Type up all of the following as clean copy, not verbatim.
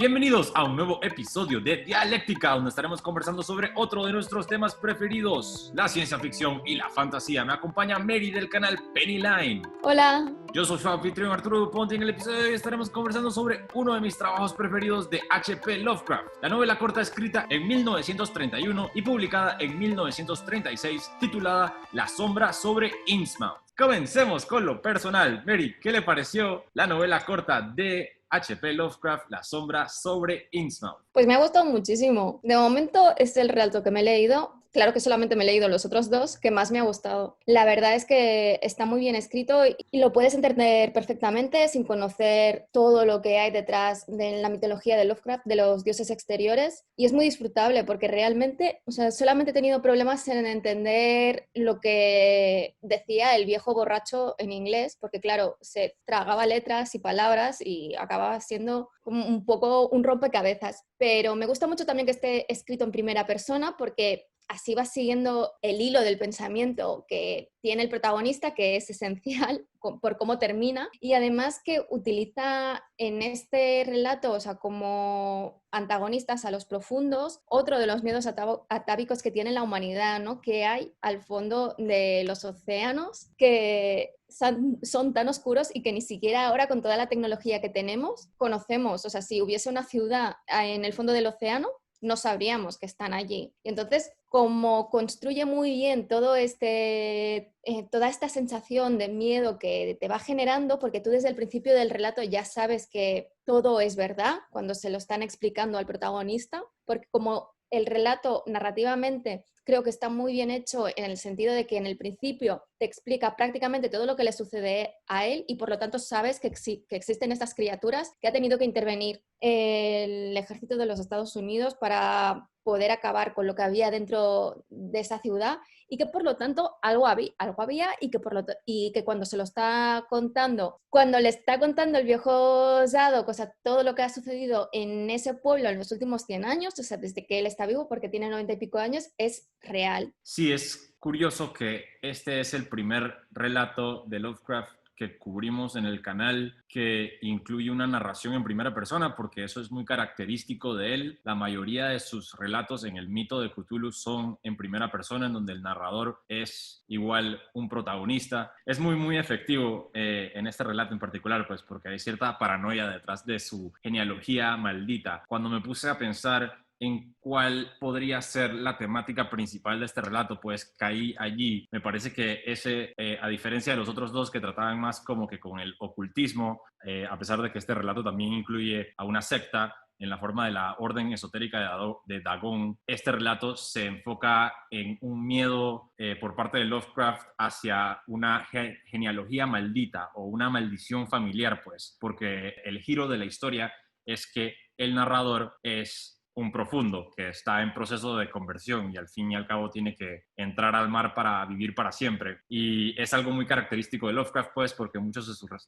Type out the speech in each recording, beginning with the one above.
Bienvenidos a un nuevo episodio de Dialéctica, donde estaremos conversando sobre otro de nuestros temas preferidos, la ciencia ficción y la fantasía. Me acompaña Mary del canal Pennyline. Hola. Yo soy su anfitrión Arturo Duponte y en el episodio de hoy estaremos conversando sobre uno de mis trabajos preferidos de H.P. Lovecraft, la novela corta escrita en 1931 y publicada en 1936, titulada La sombra sobre Innsmouth. Comencemos con lo personal. Mary, ¿qué le pareció la novela corta de H.P. Lovecraft, La sombra sobre Innsmouth? Pues me ha gustado muchísimo. De momento es el relato que me he leído. Claro que solamente me he leído los otros dos, que más me ha gustado. La verdad es que está muy bien escrito y lo puedes entender perfectamente sin conocer todo lo que hay detrás de la mitología de Lovecraft, de los dioses exteriores. Y es muy disfrutable porque realmente, solamente he tenido problemas en entender lo que decía el viejo borracho en inglés, porque claro, se tragaba letras y palabras y acababa siendo un poco un rompecabezas. Pero me gusta mucho también que esté escrito en primera persona porque así vas siguiendo el hilo del pensamiento que tiene el protagonista, que es esencial por cómo termina, y además que utiliza en este relato, como antagonistas a los profundos, otro de los miedos atávicos que tiene la humanidad, ¿no? Que hay al fondo de los océanos, que son tan oscuros y que ni siquiera ahora, con toda la tecnología que tenemos, conocemos. Si hubiese una ciudad en el fondo del océano, no sabríamos que están allí. Y entonces, como construye muy bien toda esta sensación de miedo que te va generando, porque tú desde el principio del relato ya sabes que todo es verdad cuando se lo están explicando al protagonista, porque como el relato narrativamente creo que está muy bien hecho en el sentido de que en el principio te explica prácticamente todo lo que le sucede a él y por lo tanto sabes que existen estas criaturas, que ha tenido que intervenir el ejército de los Estados Unidos para poder acabar con lo que había dentro de esa ciudad y que por lo tanto algo había y que cuando se lo está contando, cuando le está contando el viejo Zadok, todo lo que ha sucedido en ese pueblo en los últimos 100 años, desde que él está vivo, porque tiene 90 y pico años, es real. Sí, es curioso que este es el primer relato de Lovecraft que cubrimos en el canal que incluye una narración en primera persona, porque eso es muy característico de él. La mayoría de sus relatos en el mito de Cthulhu son en primera persona, en donde el narrador es igual un protagonista. Es muy efectivo en este relato en particular, pues porque hay cierta paranoia detrás de su genealogía maldita. Cuando me puse a pensar en cuál podría ser la temática principal de este relato, pues caí allí. Me parece que ese, a diferencia de los otros dos que trataban más como que con el ocultismo, a pesar de que este relato también incluye a una secta en la forma de la orden esotérica de Dagon, este relato se enfoca en un miedo por parte de Lovecraft hacia una genealogía maldita o una maldición familiar, pues, porque el giro de la historia es que el narrador es un profundo que está en proceso de conversión y al fin y al cabo tiene que entrar al mar para vivir para siempre. Y es algo muy característico de Lovecraft, pues, porque en muchos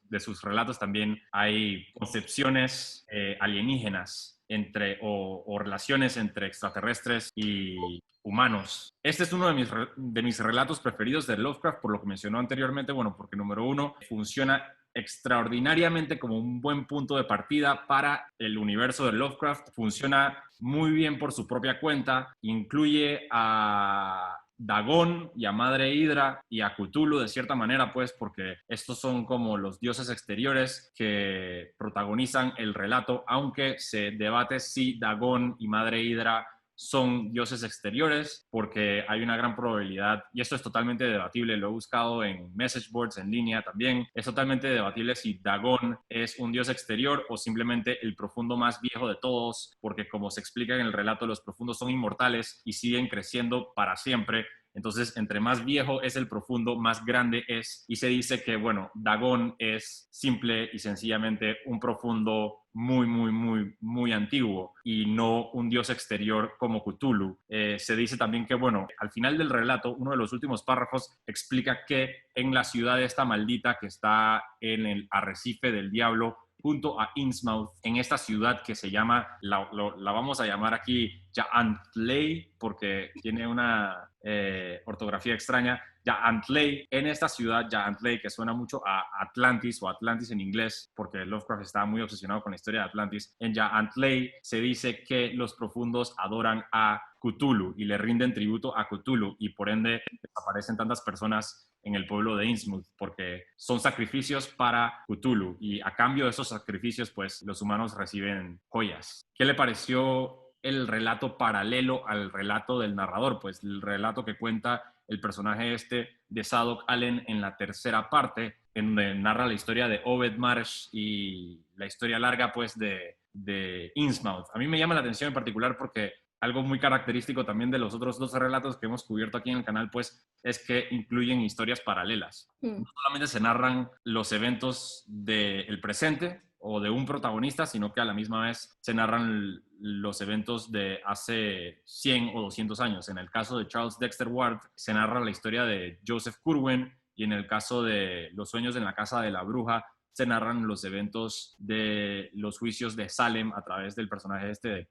de sus relatos también hay concepciones alienígenas o relaciones entre extraterrestres y humanos. Este es uno de mis relatos preferidos de Lovecraft, por lo que mencionó anteriormente, bueno, porque número uno, funciona extraordinariamente como un buen punto de partida para el universo de Lovecraft. Funciona muy bien por su propia cuenta, incluye a Dagon y a Madre Hidra y a Cthulhu de cierta manera, pues, porque estos son como los dioses exteriores que protagonizan el relato, aunque se debate si Dagon y Madre Hidra son dioses exteriores, porque hay una gran probabilidad, y esto es totalmente debatible, lo he buscado en message boards en línea también, es totalmente debatible si Dagon es un dios exterior o simplemente el profundo más viejo de todos, porque como se explica en el relato, los profundos son inmortales y siguen creciendo para siempre. Entonces, entre más viejo es el profundo, más grande es. Y se dice que, bueno, Dagon es simple y sencillamente un profundo muy antiguo y no un dios exterior como Cthulhu. Se dice también que, bueno, al final del relato, uno de los últimos párrafos explica que en la ciudad esta maldita que está en el arrecife del diablo, junto a Innsmouth, en esta ciudad que se llama, la vamos a llamar aquí Ja'antley, porque tiene una ortografía extraña. Ya'antley. En esta ciudad, Ya'antley, que suena mucho a Atlantis o Atlantis en inglés, porque Lovecraft estaba muy obsesionado con la historia de Atlantis, en Ya'antley se dice que los profundos adoran a Cthulhu y le rinden tributo a Cthulhu, y por ende desaparecen tantas personas en el pueblo de Innsmouth, porque son sacrificios para Cthulhu, y a cambio de esos sacrificios, pues los humanos reciben joyas. ¿Qué le pareció el relato paralelo al relato del narrador? Pues el relato que cuenta el personaje de Zadok Allen en la tercera parte, en donde narra la historia de Obed Marsh y la historia larga, pues, de Innsmouth. A mí me llama la atención en particular porque algo muy característico también de los otros dos relatos que hemos cubierto aquí en el canal, pues, es que incluyen historias paralelas. No solamente se narran los eventos del presente o de un protagonista, sino que a la misma vez se narran los eventos de hace 100 o 200 años. En el caso de Charles Dexter Ward, se narra la historia de Joseph Curwen, y en el caso de Los sueños en la casa de la bruja, se narran los eventos de los juicios de Salem a través del personaje de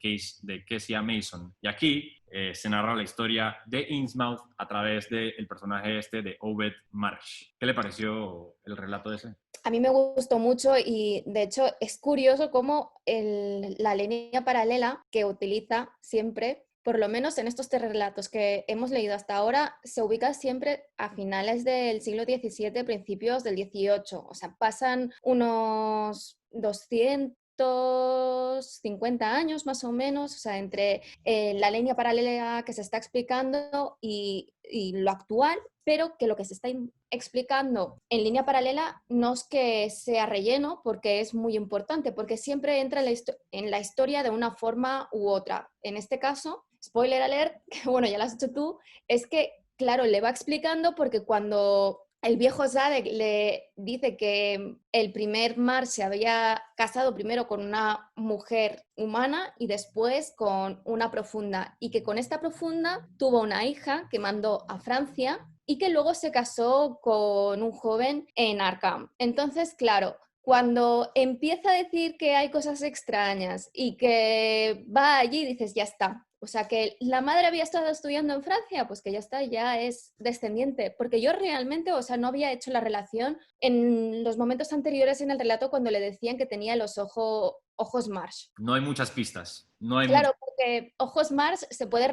Kezia Mason. Y aquí se narra la historia de Innsmouth a través del personaje de Obed Marsh. ¿Qué le pareció el relato ese? A mí me gustó mucho y de hecho es curioso cómo la línea paralela que utiliza siempre, por lo menos en estos tres relatos que hemos leído hasta ahora, se ubica siempre a finales del siglo XVII, principios del XVIII. O sea, pasan unos 250 años más o menos, o sea, entre la línea paralela que se está explicando y lo actual, pero que lo que se está explicando en línea paralela no es que sea relleno, porque es muy importante, porque siempre entra en la historia de una forma u otra. En este caso, spoiler alert, que bueno, ya lo has hecho tú, es que, claro, le va explicando porque cuando el viejo Zadok le dice que el primer Mar se había casado primero con una mujer humana y después con una profunda, y que con esta profunda tuvo una hija que mandó a Francia y que luego se casó con un joven en Arkham. Entonces, claro, cuando empieza a decir que hay cosas extrañas y que va allí, dices, ya está. O sea, que la madre había estado estudiando en Francia, pues que ya está, ya es descendiente. Porque yo realmente, o sea, no había hecho la relación en los momentos anteriores en el relato cuando le decían que tenía los ojos Marsh. No hay muchas pistas. No hay Claro, porque ojos Mars se puede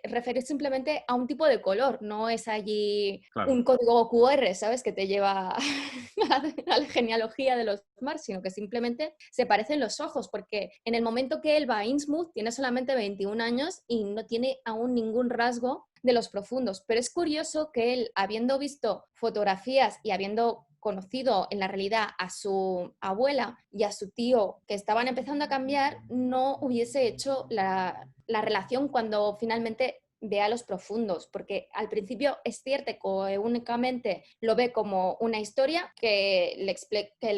referir simplemente a un tipo de color, no es allí Claro. un código QR, ¿sabes? Que te lleva a la genealogía de los Mars, sino que simplemente se parecen los ojos, porque en el momento que él va a Innsmouth tiene solamente 21 años y no tiene aún ningún rasgo de los profundos. Pero es curioso que él, habiendo visto fotografías y habiendo conocido en la realidad a su abuela y a su tío que estaban empezando a cambiar, no hubiese hecho la relación cuando finalmente ve a los profundos, porque al principio es cierto que únicamente lo ve como una historia que le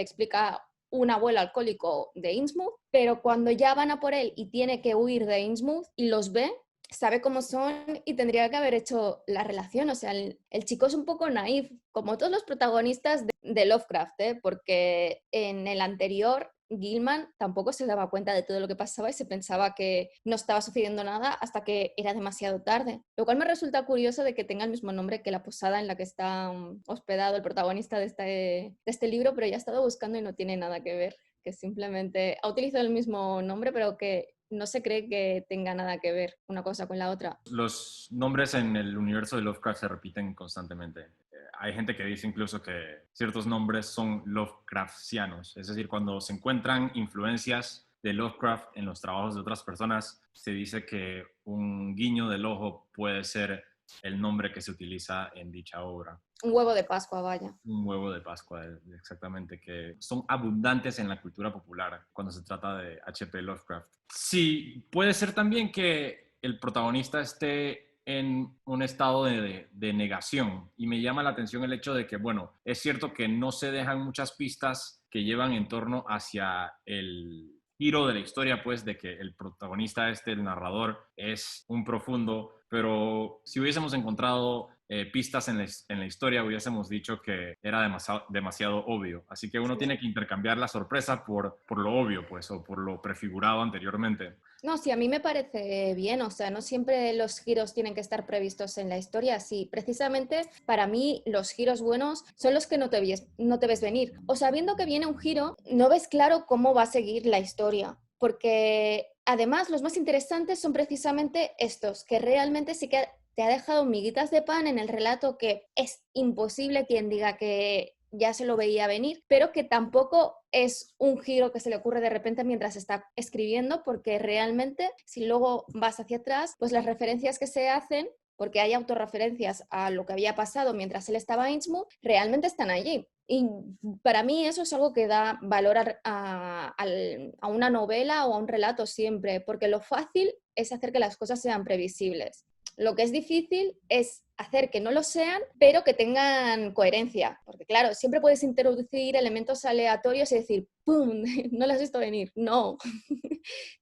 explica un abuelo alcohólico de Innsmouth, pero cuando ya van a por él y tiene que huir de Innsmouth y los ve, sabe cómo son y tendría que haber hecho la relación. O sea, el chico es un poco naif, como todos los protagonistas de Lovecraft, ¿eh? Porque en el anterior Gilman tampoco se daba cuenta de todo lo que pasaba y se pensaba que no estaba sucediendo nada hasta que era demasiado tarde. Lo cual me resulta curioso de que tenga el mismo nombre que la posada en la que está hospedado el protagonista de este libro, pero ya he estado buscando y no tiene nada que ver, que simplemente ha utilizado el mismo nombre, pero que no se cree que tenga nada que ver una cosa con la otra. Los nombres en el universo de Lovecraft se repiten constantemente. Hay gente que dice incluso que ciertos nombres son Lovecraftianos, es decir, cuando se encuentran influencias de Lovecraft en los trabajos de otras personas, se dice que un guiño del ojo puede ser el nombre que se utiliza en dicha obra. Un huevo de Pascua, vaya. Un huevo de Pascua, exactamente, que son abundantes en la cultura popular cuando se trata de H.P. Lovecraft. Sí, puede ser también que el protagonista esté en un estado de negación, y me llama la atención el hecho de que, bueno, es cierto que no se dejan muchas pistas que llevan en torno hacia el giro de la historia, pues, de que el protagonista el narrador, es un profundo, pero si hubiésemos encontrado pistas en la historia, hubiésemos dicho que era demasiado obvio. Así que uno tiene que intercambiar la sorpresa por lo obvio, pues, o por lo prefigurado anteriormente. No, sí, a mí me parece bien, o sea, no siempre los giros tienen que estar previstos en la historia, sí, precisamente para mí los giros buenos son los que no te ves venir, o sabiendo que viene un giro, no ves claro cómo va a seguir la historia, porque además los más interesantes son precisamente estos, que realmente sí que te ha dejado miguitas de pan en el relato que es imposible quien diga que ya se lo veía venir, pero que tampoco es un giro que se le ocurre de repente mientras está escribiendo, porque realmente si luego vas hacia atrás, pues las referencias que se hacen, porque hay autorreferencias a lo que había pasado mientras él estaba en Innsmouth, realmente están allí. Y para mí eso es algo que da valor a una novela o a un relato siempre, porque lo fácil es hacer que las cosas sean previsibles. Lo que es difícil es hacer que no lo sean, pero que tengan coherencia. Porque claro, siempre puedes introducir elementos aleatorios y decir, ¡pum!, no lo has visto venir. No,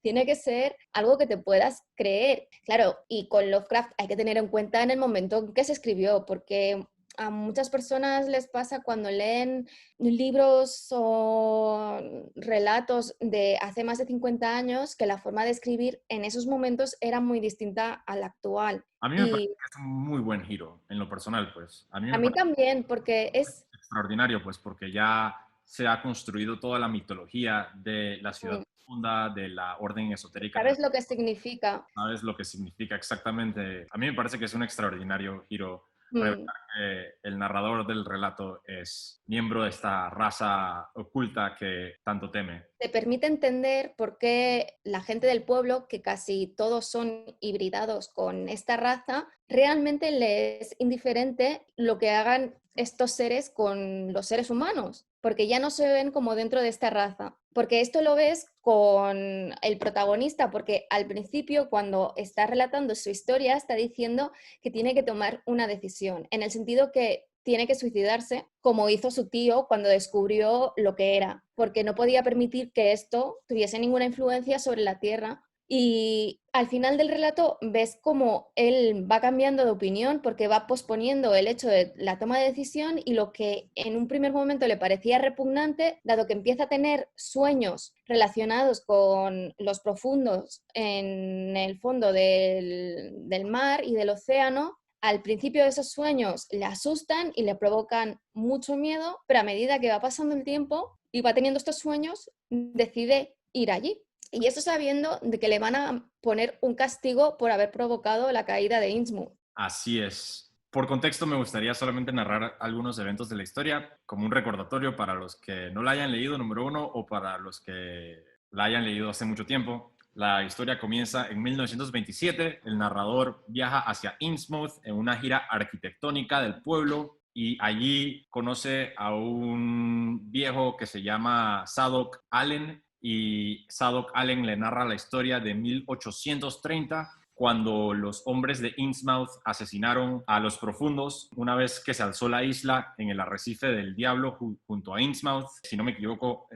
tiene que ser algo que te puedas creer. Claro, y con Lovecraft hay que tener en cuenta en el momento en que se escribió, porque a muchas personas les pasa cuando leen libros o relatos de hace más de 50 años que la forma de escribir en esos momentos era muy distinta a la actual. A mí me parece Y que es un muy buen giro, en lo personal, pues. A mí a me mí parece también, porque es... extraordinario, pues, porque ya se ha construido toda la mitología de la ciudad mm, profunda, de la orden esotérica, ¿sabes lo que significa? sabes lo que significa exactamente. A mí me parece que es un extraordinario giro revelar Mm. que el narrador del relato es miembro de esta raza oculta que tanto teme. Te permite entender por qué la gente del pueblo, que casi todos son hibridados con esta raza, realmente les es indiferente lo que hagan estos seres con los seres humanos, porque ya no se ven como dentro de esta raza. Porque esto lo ves con el protagonista, porque al principio, cuando está relatando su historia, está diciendo que tiene que tomar una decisión, en el sentido que tiene que suicidarse, como hizo su tío cuando descubrió lo que era, porque no podía permitir que esto tuviese ninguna influencia sobre la Tierra. Y al final del relato ves cómo él va cambiando de opinión porque va posponiendo el hecho de la toma de decisión, y lo que en un primer momento le parecía repugnante, dado que empieza a tener sueños relacionados con los profundos en el fondo del mar y del océano, al principio de esos sueños le asustan y le provocan mucho miedo, pero a medida que va pasando el tiempo y va teniendo estos sueños, decide ir allí. Y eso sabiendo de que le van a poner un castigo por haber provocado la caída de Innsmouth. Así es. Por contexto, me gustaría solamente narrar algunos eventos de la historia como un recordatorio para los que no la hayan leído, número uno, o para los que la hayan leído hace mucho tiempo. La historia comienza en 1927. El narrador viaja hacia Innsmouth en una gira arquitectónica del pueblo y allí conoce a un viejo que se llama Zadok Allen, y Zadok Allen le narra la historia de 1830, cuando los hombres de Innsmouth asesinaron a los profundos una vez que se alzó la isla en el arrecife del Diablo junto a Innsmouth. Si no me equivoco,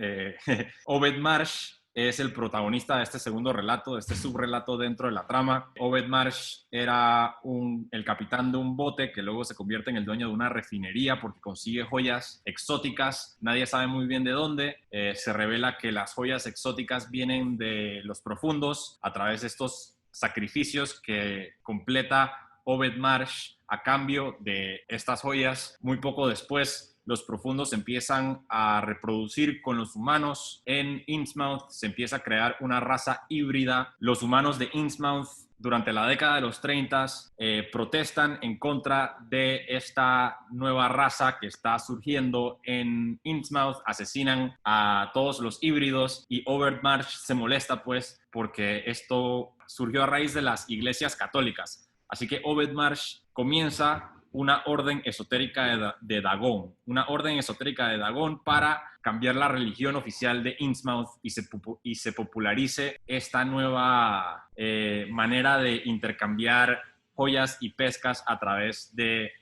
Obed Marsh es el protagonista de este segundo relato, de este subrelato dentro de la trama. Obed Marsh era el capitán de un bote que luego se convierte en el dueño de una refinería porque consigue joyas exóticas. Nadie sabe muy bien de dónde. Se revela que las joyas exóticas vienen de los profundos a través de estos sacrificios que completa Obed Marsh a cambio de estas joyas. Muy poco después, los profundos empiezan a reproducir con los humanos en Innsmouth, se empieza a crear una raza híbrida. Los humanos de Innsmouth durante la década de los 30 protestan en contra de esta nueva raza que está surgiendo en Innsmouth, asesinan a todos los híbridos y Obed Marsh se molesta pues porque esto surgió a raíz de las iglesias católicas. Así que Obed Marsh comienza una orden esotérica de Dagon, una orden esotérica de Dagon para cambiar la religión oficial de Innsmouth y se popularice esta nueva manera de intercambiar joyas y pescas a través de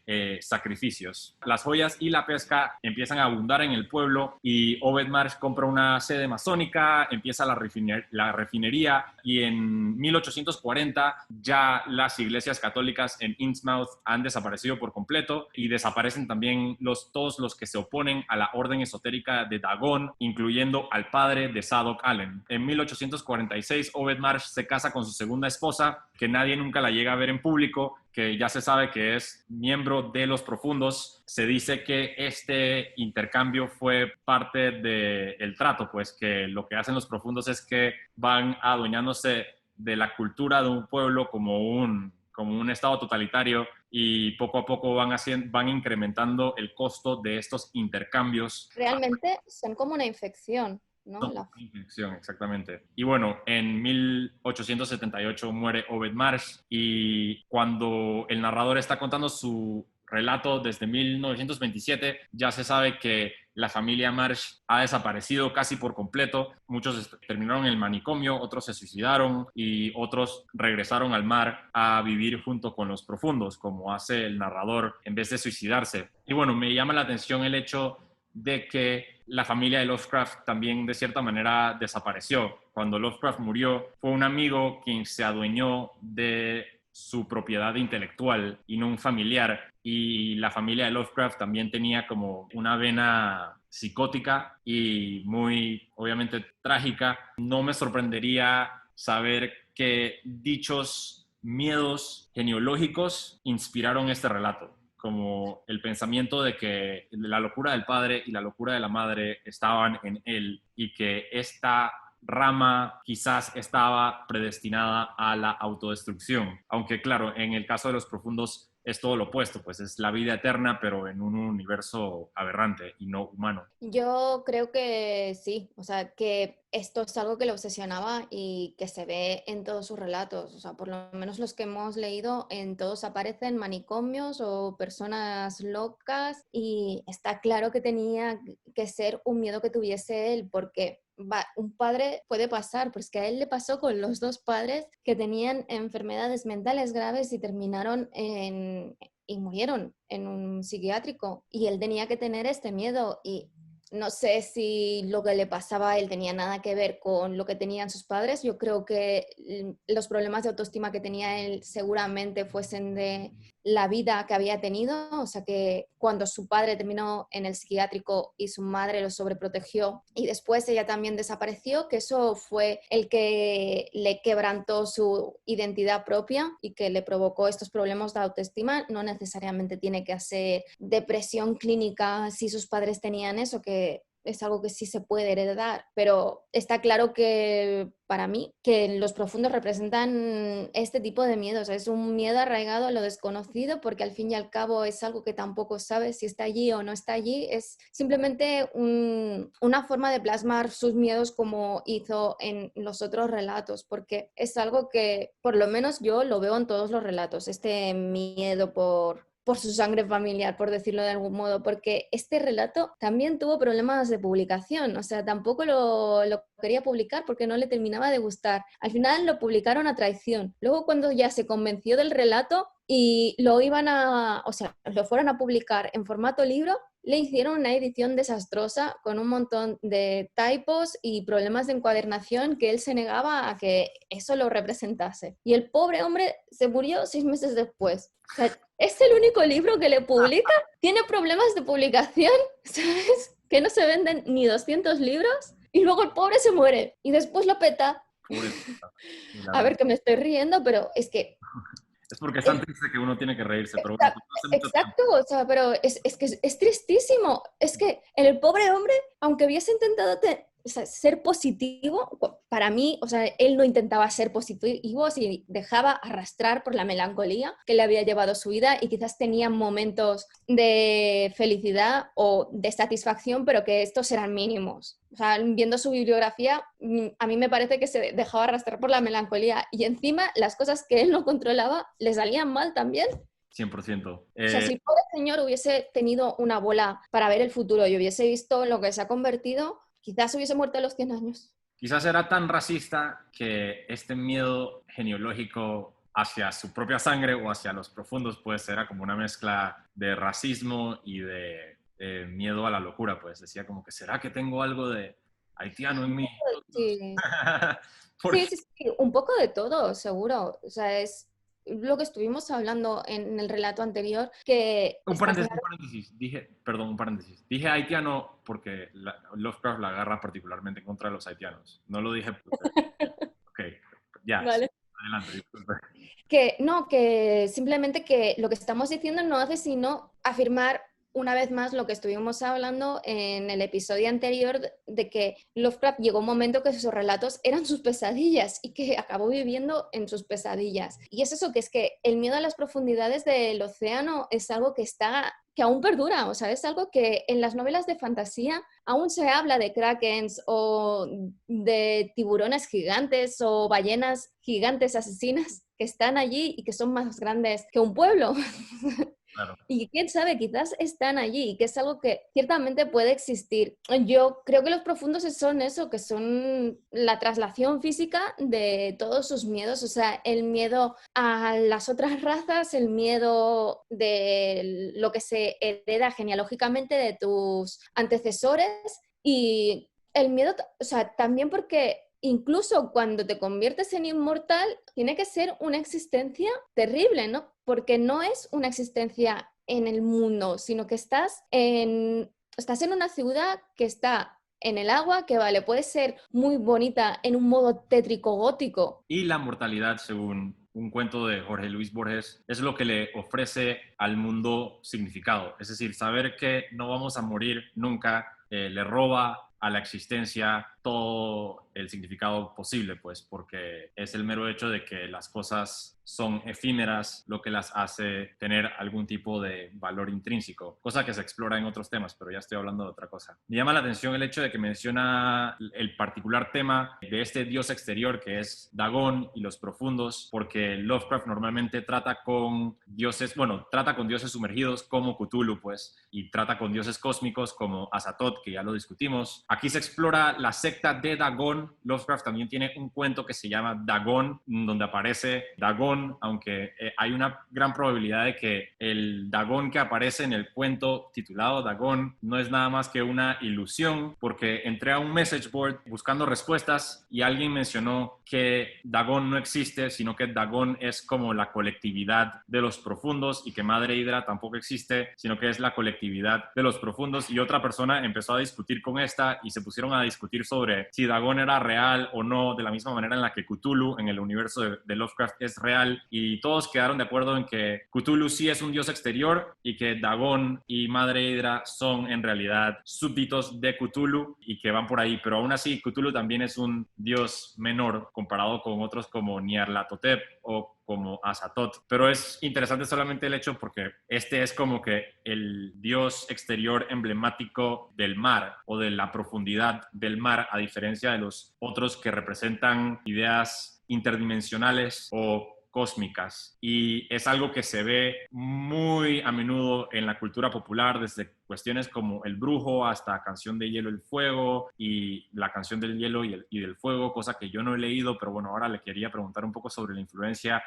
sacrificios. Las joyas y la pesca empiezan a abundar en el pueblo y Obed Marsh compra una sede masónica, empieza la refinería y en 1840 ya las iglesias católicas en Innsmouth han desaparecido por completo y desaparecen también todos los que se oponen a la orden esotérica de Dagon, incluyendo al padre de Zadok Allen. En 1846 Obed Marsh se casa con su segunda esposa, que nadie nunca la llega a ver en público, que ya se sabe que es miembro de Los Profundos. Se dice que este intercambio fue parte del trato, pues que lo que hacen Los Profundos es que van adueñándose de la cultura de un pueblo como un estado totalitario y poco a poco van incrementando el costo de estos intercambios. Realmente son como una infección, ¿no? Infección, exactamente. Y bueno, en 1878 muere Obed Marsh y cuando el narrador está contando su relato desde 1927, ya se sabe que la familia Marsh ha desaparecido casi por completo. Muchos terminaron en el manicomio, otros se suicidaron y otros regresaron al mar a vivir junto con los profundos, como hace el narrador en vez de suicidarse. Y bueno, me llama la atención el hecho de que la familia de Lovecraft también de cierta manera desapareció. Cuando Lovecraft murió, fue un amigo quien se adueñó de su propiedad intelectual y no un familiar. Y la familia de Lovecraft también tenía como una vena psicótica y muy, obviamente, trágica. No me sorprendería saber que dichos miedos genealógicos inspiraron este relato, como el pensamiento de que la locura del padre y la locura de la madre estaban en él y que esta rama quizás estaba predestinada a la autodestrucción. Aunque claro, en el caso de Los Profundos es todo lo opuesto, pues es la vida eterna, pero en un universo aberrante y no humano. Yo creo que sí, o sea, que esto es algo que le obsesionaba y que se ve en todos sus relatos, o sea, por lo menos los que hemos leído, en todos aparecen manicomios o personas locas y está claro que tenía que ser un miedo que tuviese él, porque un padre puede pasar, pues que a él le pasó con los dos padres que tenían enfermedades mentales graves y terminaron y murieron en un psiquiátrico y él tenía que tener este miedo y no sé si lo que le pasaba a él tenía nada que ver con lo que tenían sus padres. Yo creo que los problemas de autoestima que tenía él seguramente fuesen de la vida que había tenido, o sea que cuando su padre terminó en el psiquiátrico y su madre lo sobreprotegió y después ella también desapareció, que eso fue el que le quebrantó su identidad propia y que le provocó estos problemas de autoestima. No necesariamente tiene que hacer depresión clínica si sus padres tenían eso, que es algo que sí se puede heredar, pero está claro que para mí que Los Profundos representan este tipo de miedos, o sea, es un miedo arraigado a lo desconocido porque al fin y al cabo es algo que tampoco sabes si está allí o no está allí, es simplemente una forma de plasmar sus miedos como hizo en los otros relatos, porque es algo que por lo menos yo lo veo en todos los relatos, este miedo por su sangre familiar, por decirlo de algún modo, porque este relato también tuvo problemas de publicación, o sea, tampoco lo quería publicar porque no le terminaba de gustar. Al final lo publicaron a traición. Luego cuando ya se convenció del relato y lo fueron a publicar en formato libro, le hicieron una edición desastrosa con un montón de typos y problemas de encuadernación que él se negaba a que eso lo representase. Y el pobre hombre se murió 6 meses después. O sea, es el único libro que le publica, tiene problemas de publicación, ¿sabes? Que no se venden ni 200 libros y luego el pobre se muere y después lo peta. A ver, que me estoy riendo, pero es que es porque es tan triste que uno tiene que reírse, pero bueno, exacto, o sea, pero es que es tristísimo. Es que el pobre hombre, aunque hubiese intentado ser positivo, para mí, o sea, él no intentaba ser positivo, se dejaba arrastrar por la melancolía que le había llevado su vida y quizás tenía momentos de felicidad o de satisfacción, pero que estos eran mínimos. O sea, viendo su bibliografía, a mí me parece que se dejaba arrastrar por la melancolía y encima las cosas que él no controlaba le salían mal también. 100%. O sea, si el pobre señor hubiese tenido una bola para ver el futuro y hubiese visto en lo que se ha convertido, quizás hubiese muerto a los 100 años. Quizás era tan racista que este miedo genealógico hacia su propia sangre o hacia los profundos, pues era como una mezcla de racismo y de miedo a la locura, pues decía como que ¿será que tengo algo de haitiano en mí? Sí. Sí, Porque sí, sí, un poco de todo, seguro. O sea, es lo que estuvimos hablando en el relato anterior, que está claro. un paréntesis, dije, perdón, un paréntesis. Dije haitiano porque Lovecraft la agarra particularmente contra los haitianos. No lo dije porque... Ok, ya, sí, Vale. adelante, disculpe. Que no, que simplemente que lo que estamos diciendo no hace sino afirmar una vez más lo que estuvimos hablando en el episodio anterior de que Lovecraft llegó un momento que sus relatos eran sus pesadillas y que acabó viviendo en sus pesadillas. Y es eso, que es que el miedo a las profundidades del océano es algo que aún perdura, o sea, es algo que en las novelas de fantasía aún se habla de krakens o de tiburones gigantes o ballenas gigantes asesinas que están allí y que son más grandes que un pueblo. Claro. Y quién sabe, quizás están allí, que es algo que ciertamente puede existir. Yo creo que los profundos son eso, que son la traslación física de todos sus miedos, o sea, el miedo a las otras razas, el miedo de lo que se hereda genealógicamente de tus antecesores y el miedo, o sea, también porque incluso cuando te conviertes en inmortal, tiene que ser una existencia terrible, ¿no? Porque no es una existencia en el mundo, sino que estás en una ciudad que está en el agua, que vale, puede ser muy bonita en un modo tétrico gótico. Y la mortalidad, según un cuento de Jorge Luis Borges, es lo que le ofrece al mundo significado. Es decir, saber que no vamos a morir nunca le roba a la existencia todo el significado posible, pues, porque es el mero hecho de que las cosas son efímeras lo que las hace tener algún tipo de valor intrínseco, cosa que se explora en otros temas, pero ya estoy hablando de otra cosa. Me llama la atención el hecho de que menciona el particular tema de este dios exterior que es Dagón y los profundos, porque Lovecraft normalmente trata con dioses, bueno, trata con dioses sumergidos como Cthulhu, pues, y trata con dioses cósmicos como Azathoth, que ya lo discutimos. Aquí se explora la secta de Dagón. Lovecraft también tiene un cuento que se llama Dagón, donde aparece Dagón, aunque hay una gran probabilidad de que el Dagón que aparece en el cuento titulado Dagón no es nada más que una ilusión, porque entré a un message board buscando respuestas y alguien mencionó que Dagón no existe, sino que Dagón es como la colectividad de los profundos y que Madre Hidra tampoco existe, sino que es la colectividad de los profundos. Y otra persona empezó a discutir con esta y se pusieron a discutir sobre si Dagón era real o no, de la misma manera en la que Cthulhu en el universo de Lovecraft es real, y todos quedaron de acuerdo en que Cthulhu sí es un dios exterior y que Dagón y Madre Hidra son en realidad súbditos de Cthulhu y que van por ahí, pero aún así Cthulhu también es un dios menor comparado con otros como Nyarlathotep o como Azathoth. Pero es interesante solamente el hecho porque este es como que el dios exterior emblemático del mar o de la profundidad del mar, a diferencia de los otros que representan ideas interdimensionales o cósmicas, y es algo que se ve muy a menudo en la cultura popular, desde cuestiones como El Brujo hasta Canción de Hielo y el Fuego y la Canción del Hielo y del Fuego, cosa que yo no he leído, pero bueno, ahora le quería preguntar un poco sobre la influencia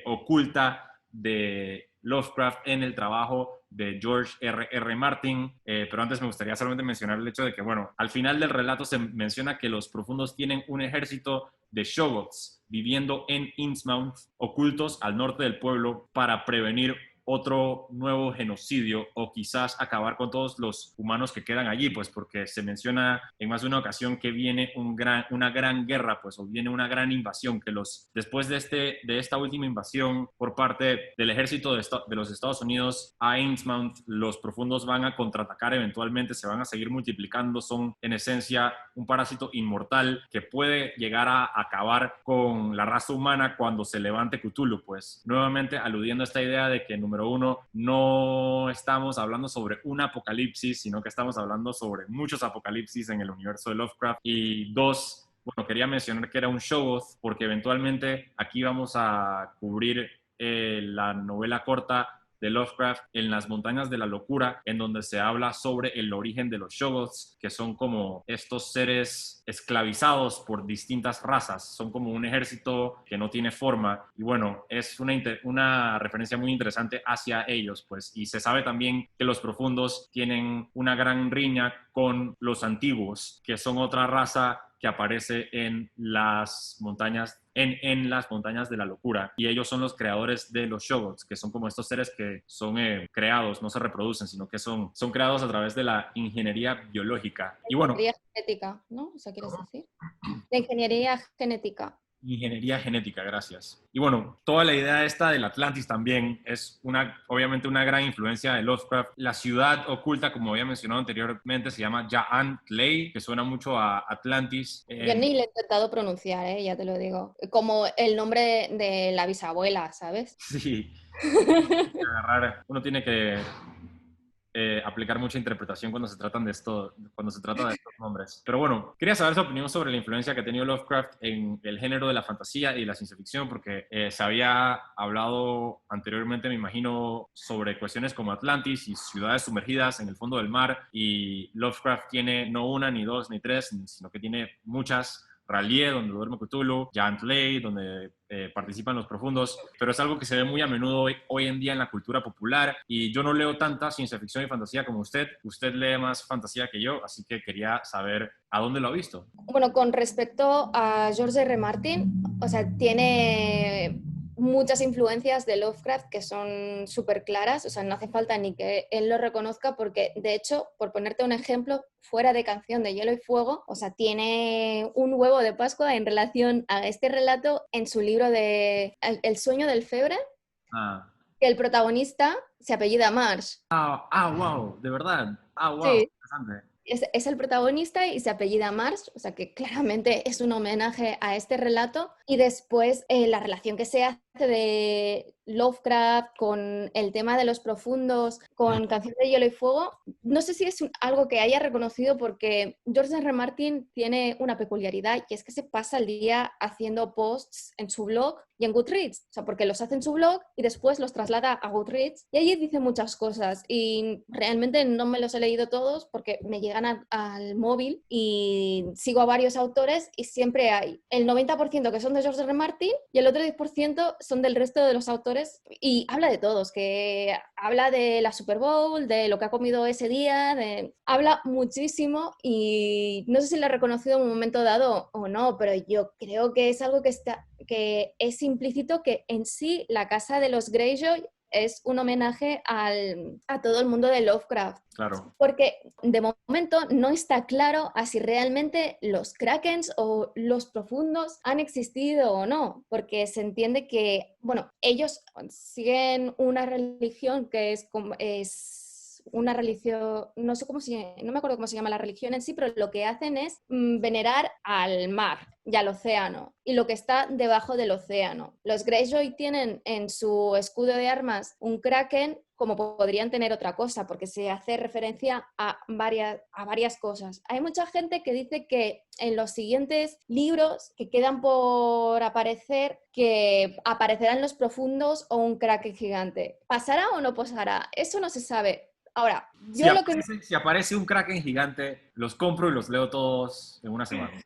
oculta de Lovecraft en el trabajo de George R. Martin, pero antes me gustaría solamente mencionar el hecho de que, bueno, al final del relato se menciona que los profundos tienen un ejército de Shoggoths viviendo en Innsmouth, ocultos al norte del pueblo para prevenir otro nuevo genocidio o quizás acabar con todos los humanos que quedan allí, pues porque se menciona en más de una ocasión que viene una gran guerra, pues, o viene una gran invasión, que después de esta última invasión por parte del ejército de los Estados Unidos a Innsmouth, los profundos van a contraatacar eventualmente, se van a seguir multiplicando, son en esencia un parásito inmortal que puede llegar a acabar con la raza humana cuando se levante Cthulhu, pues nuevamente aludiendo a esta idea de que número uno, no estamos hablando sobre un apocalipsis, sino que estamos hablando sobre muchos apocalipsis en el universo de Lovecraft. Y dos, bueno, quería mencionar que era un Shoggoth porque eventualmente aquí vamos a cubrir la novela corta de Lovecraft en Las Montañas de la Locura, en donde se habla sobre el origen de los Shoggoths, que son como estos seres esclavizados por distintas razas, son como un ejército que no tiene forma, y bueno, es una referencia muy interesante hacia ellos, pues, y se sabe también que los profundos tienen una gran riña con los antiguos, que son otra raza que aparece en las montañas las montañas de la locura, y ellos son los creadores de los Shoggoths, que son como estos seres que son creados, no se reproducen, sino que son creados a través de la ingeniería biológica. Y bueno, Ingeniería genética, ¿no? O sea, ¿quieres decir? La ingeniería genética. ingeniería genética, gracias. Y bueno, toda la idea esta del Atlantis también es obviamente una gran influencia de Lovecraft. La ciudad oculta, como había mencionado anteriormente, se llama Ja'an-Tley, que suena mucho a Atlantis. Yo ni lo he intentado pronunciar, ya te lo digo. Como el nombre de la bisabuela, ¿sabes? Sí, uno tiene que aplicar mucha interpretación cuando se trata de estos nombres. Pero bueno, quería saber su opinión sobre la influencia que ha tenido Lovecraft en el género de la fantasía y la ciencia ficción, porque se había hablado anteriormente, me imagino, sobre cuestiones como Atlantis y ciudades sumergidas en el fondo del mar, y Lovecraft tiene no una, ni dos, ni tres, sino que tiene muchas. R'lyeh, donde duerme Cthulhu, Ja'an-Tley, donde participan los profundos, pero es algo que se ve muy a menudo hoy en día en la cultura popular, y yo no leo tanta ciencia ficción y fantasía como usted lee más fantasía que yo, así que quería saber a dónde lo ha visto. Bueno, con respecto a George R. Martin, o sea, tiene muchas influencias de Lovecraft que son súper claras, o sea, no hace falta ni que él lo reconozca porque, de hecho, por ponerte un ejemplo, fuera de Canción de Hielo y Fuego, o sea, tiene un huevo de Pascua en relación a este relato en su libro de El sueño del Febre, que el protagonista se apellida Marsh. Wow, de verdad. Wow, Sí. interesante. Es el protagonista y se apellida Marsh, o sea que claramente es un homenaje a este relato. Y después la relación que se hace de Lovecraft con el tema de los profundos, con Canción de Hielo y Fuego, no sé si es algo que haya reconocido porque George R. Martin tiene una peculiaridad y es que se pasa el día haciendo posts en su blog y en Goodreads, o sea, porque los hace en su blog y después los traslada a Goodreads y allí dice muchas cosas y realmente no me los he leído todos porque me llegan al móvil y sigo a varios autores y siempre hay el 90% que son de George R. Martin y el otro 10% son del resto de los autores y habla de todos, que habla de la Super Bowl, de lo que ha comido ese día, habla muchísimo y no sé si lo he reconocido en un momento dado o no, pero yo creo que es algo que es implícito que en sí la casa de los Greyjoy es un homenaje a todo el mundo de Lovecraft. Claro. Porque de momento no está claro a si realmente los Krakens o los profundos han existido o no, porque se entiende que, bueno, ellos siguen una religión que es una religión, no me acuerdo cómo se llama la religión en sí, pero lo que hacen es venerar al mar y al océano y lo que está debajo del océano. Los Greyjoy tienen en su escudo de armas un kraken, como podrían tener otra cosa, porque se hace referencia a varias cosas. Hay mucha gente que dice que en los siguientes libros que quedan por aparecer, que aparecerán los profundos o un kraken gigante. ¿Pasará o no pasará? Eso no se sabe. Ahora, Si aparece un Kraken gigante, los compro y los leo todos en una semana.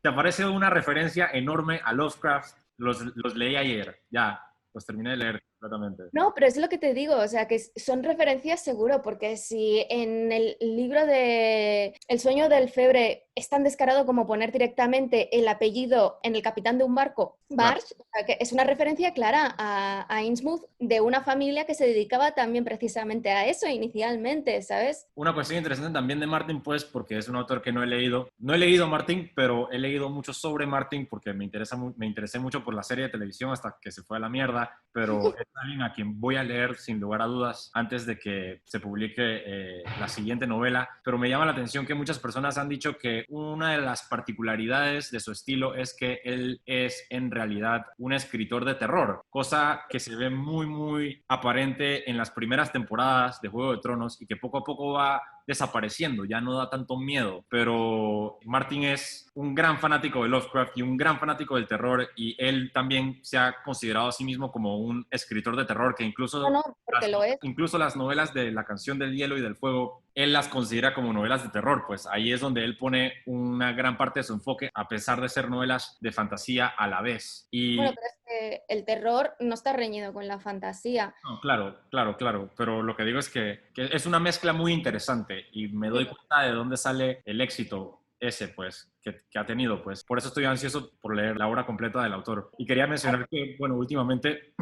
Si aparece una referencia enorme a Lovecraft, los leí ayer. Ya, los terminé de leer completamente. No, pero es lo que te digo, o sea, que son referencias seguro, porque si en el libro de El sueño del Febre es tan descarado como poner directamente el apellido en el capitán de un barco, Barge, claro. O sea, que es una referencia clara a Innsmouth de una familia que se dedicaba también precisamente a eso inicialmente, ¿sabes? Una cuestión interesante también de Martin, pues, porque es un autor que no he leído. No he leído a Martin, pero he leído mucho sobre Martin porque me interesé mucho por la serie de televisión hasta que se fue a la mierda, pero es alguien a quien voy a leer sin lugar a dudas antes de que se publique la siguiente novela, pero me llama la atención que muchas personas han dicho que una de las particularidades de su estilo es que él es en realidad un escritor de terror, cosa que se ve muy, muy aparente en las primeras temporadas de Juego de Tronos y que poco a poco va desapareciendo, ya no da tanto miedo. Pero Martin es un gran fanático de Lovecraft y un gran fanático del terror, y él también se ha considerado a sí mismo como un escritor de terror, que No, no, porque lo es. incluso las novelas de La canción del hielo y del fuego, él las considera como novelas de terror. Pues ahí es donde él pone una gran parte de su enfoque, a pesar de ser novelas de fantasía a la vez. Bueno, Y pero es que el terror no está reñido con la fantasía. no, claro, claro, claro, pero lo que digo es que es una mezcla muy interesante, y me doy cuenta de dónde sale el éxito ese, pues, que ha tenido, pues. Por eso estoy ansioso por leer la obra completa del autor. Y quería mencionar que, bueno, últimamente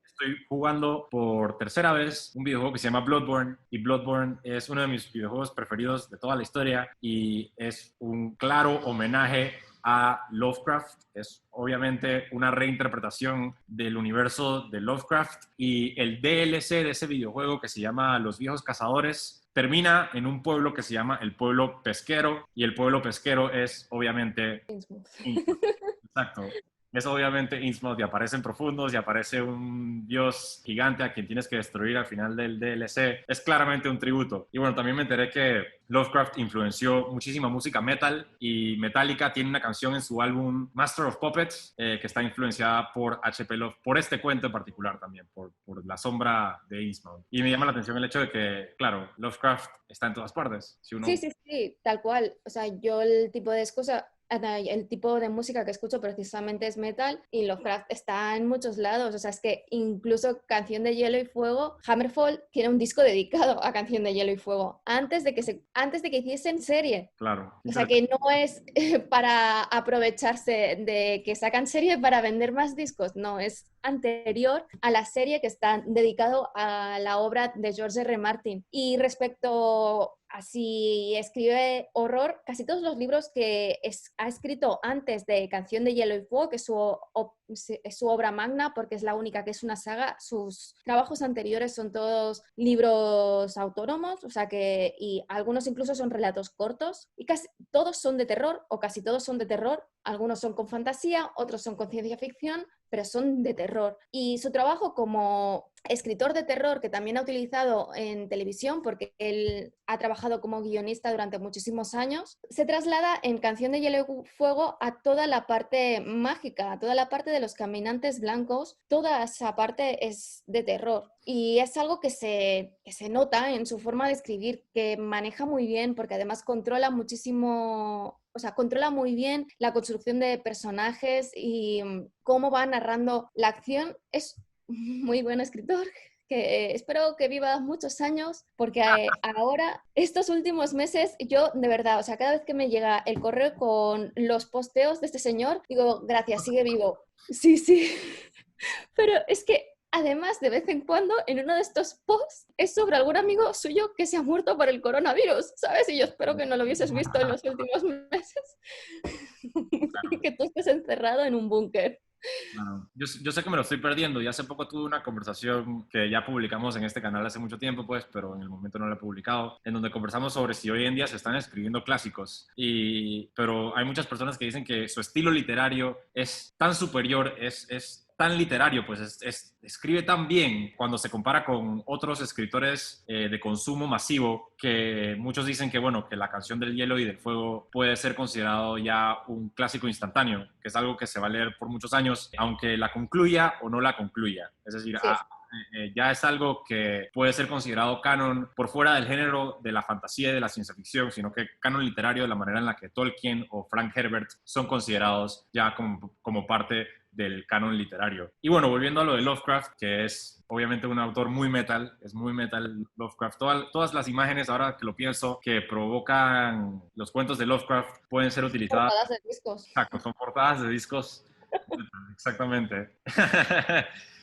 estoy jugando por tercera vez un videojuego que se llama Bloodborne, y Bloodborne es uno de mis videojuegos preferidos de toda la historia, y es un claro homenaje a Lovecraft. Es obviamente una reinterpretación del universo de Lovecraft, y el DLC de ese videojuego, que se llama Los Viejos Cazadores, termina en un pueblo que se llama el Pueblo Pesquero, y el Pueblo Pesquero es obviamente Innsmouth. Exacto. Es obviamente Innsmouth, y aparecen profundos, y aparece un dios gigante a quien tienes que destruir al final del DLC. Es claramente un tributo. Y bueno, también me enteré que Lovecraft influenció muchísima música metal, y Metallica tiene una canción en su álbum Master of Puppets que está influenciada por H.P. Lovecraft, por este cuento en particular también, por la sombra de Innsmouth. Y me llama la atención el hecho de que, claro, Lovecraft está en todas partes. Si Sí, uno... sí, sí, tal cual. O sea, yo el tipo de excusa, el tipo de música que escucho precisamente es metal, y Lovecraft está en muchos lados. O sea, es que incluso Canción de Hielo y Fuego, Hammerfall tiene un disco dedicado a Canción de Hielo y Fuego, antes de que hiciesen serie. Claro. O sea, que no es para aprovecharse de que sacan serie para vender más discos, no, es anterior a la serie, que está dedicado a la obra de George R. Martin. Y respecto a si escribe horror, casi todos los libros que ha escrito antes de Canción de Hielo y Fuego, que es su obra magna, porque es la única que es una saga, sus trabajos anteriores son todos libros autónomos, o sea que, y algunos incluso son relatos cortos, y casi todos son de terror, o casi todos son de terror. Algunos son con fantasía, otros son con ciencia ficción, pero son de terror. Y su trabajo como escritor de terror, que también ha utilizado en televisión, porque él ha trabajado como guionista durante muchísimos años, se traslada en Canción de Hielo y Fuego a toda la parte mágica, a toda la parte de los caminantes blancos. Toda esa parte es de terror. Y es algo que se nota en su forma de escribir, que maneja muy bien, porque además controla muchísimo, o sea, controla muy bien la construcción de personajes y cómo va narrando la acción. Es muy buen escritor, que espero que viva muchos años, porque ahora, estos últimos meses, yo de verdad, o sea, cada vez que me llega el correo con los posteos de este señor, digo, gracias, sigue vivo. Sí, sí. Pero es que además, de vez en cuando, en uno de estos posts es sobre algún amigo suyo que se ha muerto por el coronavirus, ¿sabes? Y yo espero que no lo hubieses visto en los últimos meses, Claro. que tú estés encerrado en un búnker. Claro. Yo sé que me lo estoy perdiendo, y hace poco tuve una conversación que ya publicamos en este canal hace mucho tiempo, pues, pero en el momento no la he publicado, en donde conversamos sobre si hoy en día se están escribiendo clásicos. Pero hay muchas personas que dicen que su estilo literario es tan superior, es tan literario, pues escribe tan bien cuando se compara con otros escritores de consumo masivo, que muchos dicen que, bueno, que La Canción del Hielo y del Fuego puede ser considerado ya un clásico instantáneo, que es algo que se va a leer por muchos años, aunque la concluya o no la concluya. Es decir, Sí, ya es algo que puede ser considerado canon por fuera del género de la fantasía y de la ciencia ficción, sino que canon literario, de la manera en la que Tolkien o Frank Herbert son considerados ya como parte del canon literario. Y bueno, volviendo a lo de Lovecraft, que es obviamente un autor muy metal, es muy metal Lovecraft. Todas las imágenes, ahora que lo pienso, que provocan los cuentos de Lovecraft pueden ser utilizadas. portadas de discos. Exacto, son portadas de discos. Exactamente.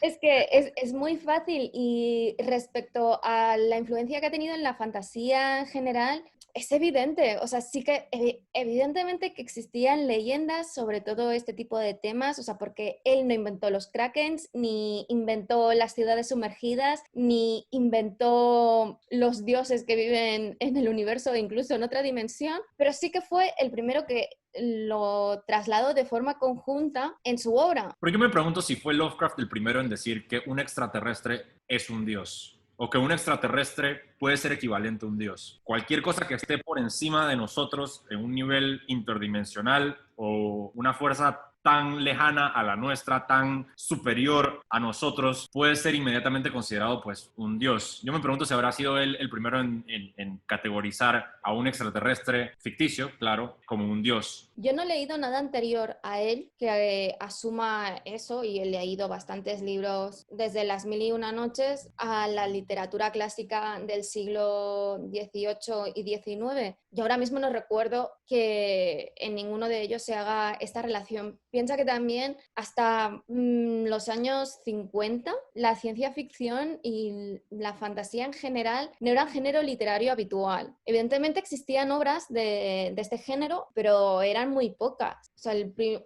Es que es muy fácil, y respecto a la influencia que ha tenido en la fantasía en general, es evidente. O sea, sí que evidentemente que existían leyendas sobre todo este tipo de temas, o sea, porque él no inventó los krakens, ni inventó las ciudades sumergidas, ni inventó los dioses que viven en el universo o incluso en otra dimensión, pero sí que fue el primero que lo trasladó de forma conjunta en su obra. Pero yo me pregunto si fue Lovecraft el primero en decir que un extraterrestre es un dios, o que un extraterrestre puede ser equivalente a un dios. Cualquier cosa que esté por encima de nosotros en un nivel interdimensional o una fuerza tan lejana a la nuestra, tan superior a nosotros, puede ser inmediatamente considerado pues un dios. Yo me pregunto si habrá sido él el primero en categorizar a un extraterrestre ficticio, claro, como un dios. Yo no he leído nada anterior a él que asuma eso y he leído bastantes libros desde las mil y una noches a la literatura clásica del siglo XVIII y XIX. Yo ahora mismo no recuerdo que en ninguno de ellos se haga esta relación. Piensa que también hasta los años 50 la ciencia ficción y la fantasía en general no era un género literario habitual. Evidentemente existían obras de este género, pero eran muy pocas. O sea,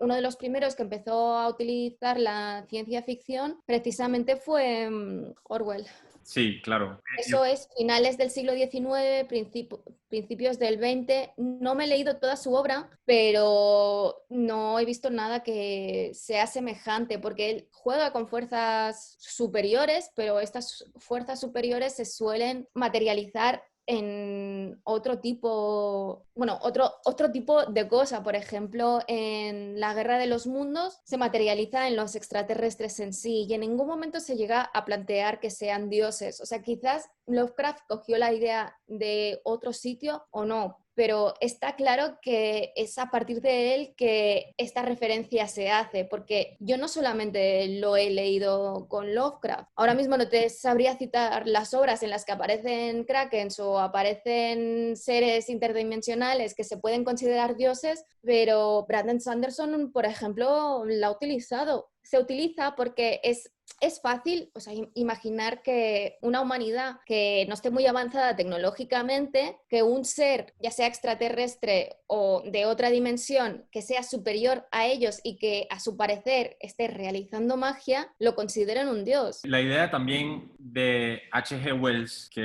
uno de los primeros que empezó a utilizar la ciencia ficción precisamente fue Orwell. Sí, claro. Eso es finales del siglo XIX, principios del XX. No me he leído toda su obra, pero no he visto nada que sea semejante, porque él juega con fuerzas superiores, pero estas fuerzas superiores se suelen materializar en otro tipo, bueno, otro tipo de cosa. Por ejemplo, en la Guerra de los Mundos se materializa en los extraterrestres en sí y en ningún momento se llega a plantear que sean dioses. O sea, quizás Lovecraft cogió la idea de otro sitio o no, pero está claro que es a partir de él que esta referencia se hace, porque yo no solamente lo he leído con Lovecraft, ahora mismo no te sabría citar las obras en las que aparecen krakens o aparecen seres interdimensionales que se pueden considerar dioses, pero Brandon Sanderson, por ejemplo, la ha utilizado. Se utiliza porque es fácil, o sea, imaginar que una humanidad que no esté muy avanzada tecnológicamente, que un ser, ya sea extraterrestre o de otra dimensión, que sea superior a ellos y que a su parecer esté realizando magia, lo consideren un dios. La idea también de H.G. Wells, que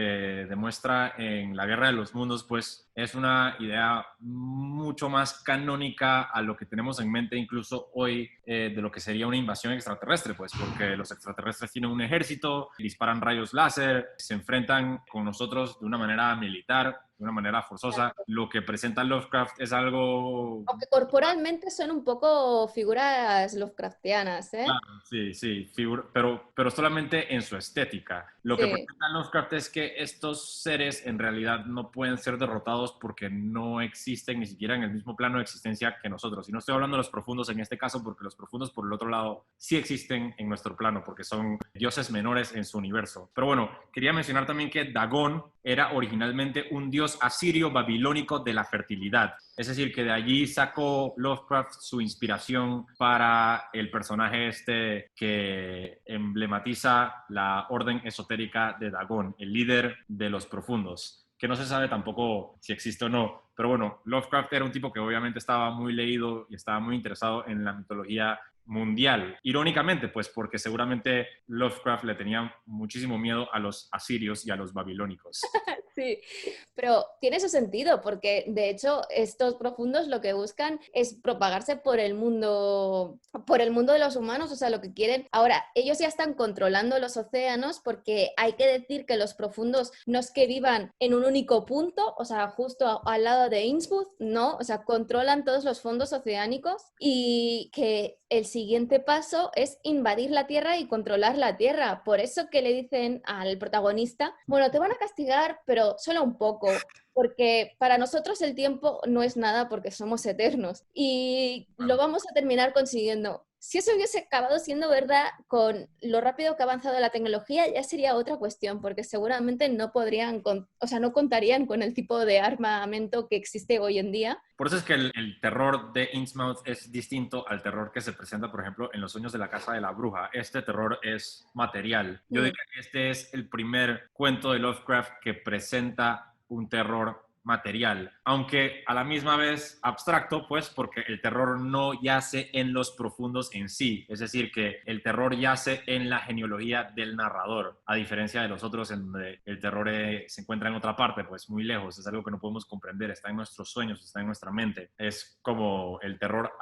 demuestra en La Guerra de los Mundos, pues es una idea mucho más canónica a lo que tenemos en mente incluso hoy de lo que sería una invasión extraterrestre, pues porque los extraterrestres tienen un ejército, disparan rayos láser, se enfrentan con nosotros de una manera militar, de una manera forzosa. Lo que presenta Lovecraft es algo... Aunque corporalmente son un poco figuras Lovecraftianas, ¿eh? Claro, sí, sí, pero solamente en su estética. Lo que Sí. presenta Lovecraft es que estos seres en realidad no pueden ser derrotados porque no existen ni siquiera en el mismo plano de existencia que nosotros. Y no estoy hablando de los profundos en este caso, porque los profundos por el otro lado sí existen en nuestro plano, porque son dioses menores en su universo. Pero bueno, quería mencionar también que Dagón era originalmente un dios asirio babilónico de la fertilidad. Es decir, que de allí sacó Lovecraft su inspiración para el personaje este que emblematiza la orden esotérica de Dagón, el líder de los profundos, que no se sabe tampoco si existe o no. Pero bueno, Lovecraft era un tipo que obviamente estaba muy leído y estaba muy interesado en la mitología mundial. Irónicamente, pues porque seguramente Lovecraft le tenía muchísimo miedo a los asirios y a los babilónicos. Sí, pero tiene su sentido porque de hecho estos profundos lo que buscan es propagarse por el mundo de los humanos, o sea, lo que quieren. Ahora, ellos ya están controlando los océanos porque hay que decir que los profundos no es que vivan en un único punto, o sea, justo al lado de Innsmouth, no, o sea, controlan todos los fondos oceánicos y que el siguiente paso es invadir la Tierra y controlar la Tierra. Por eso que le dicen al protagonista, bueno, te van a castigar, pero solo un poco, porque para nosotros el tiempo no es nada porque somos eternos y lo vamos a terminar consiguiendo. Si eso hubiese acabado siendo verdad con lo rápido que ha avanzado la tecnología, ya sería otra cuestión, porque seguramente no podrían, o sea, no contarían con el tipo de armamento que existe hoy en día. Por eso es que el terror de Innsmouth es distinto al terror que se presenta, por ejemplo, en Los sueños de la casa de la bruja. Este terror es material. Yo diría que este es el primer cuento de Lovecraft que presenta un terror material, aunque a la misma vez abstracto, pues porque el terror no yace en los profundos en sí, es decir, que el terror yace en la genealogía del narrador, a diferencia de los otros en donde el terror se encuentra en otra parte, pues muy lejos, es algo que no podemos comprender, está en nuestros sueños, está en nuestra mente, es como el terror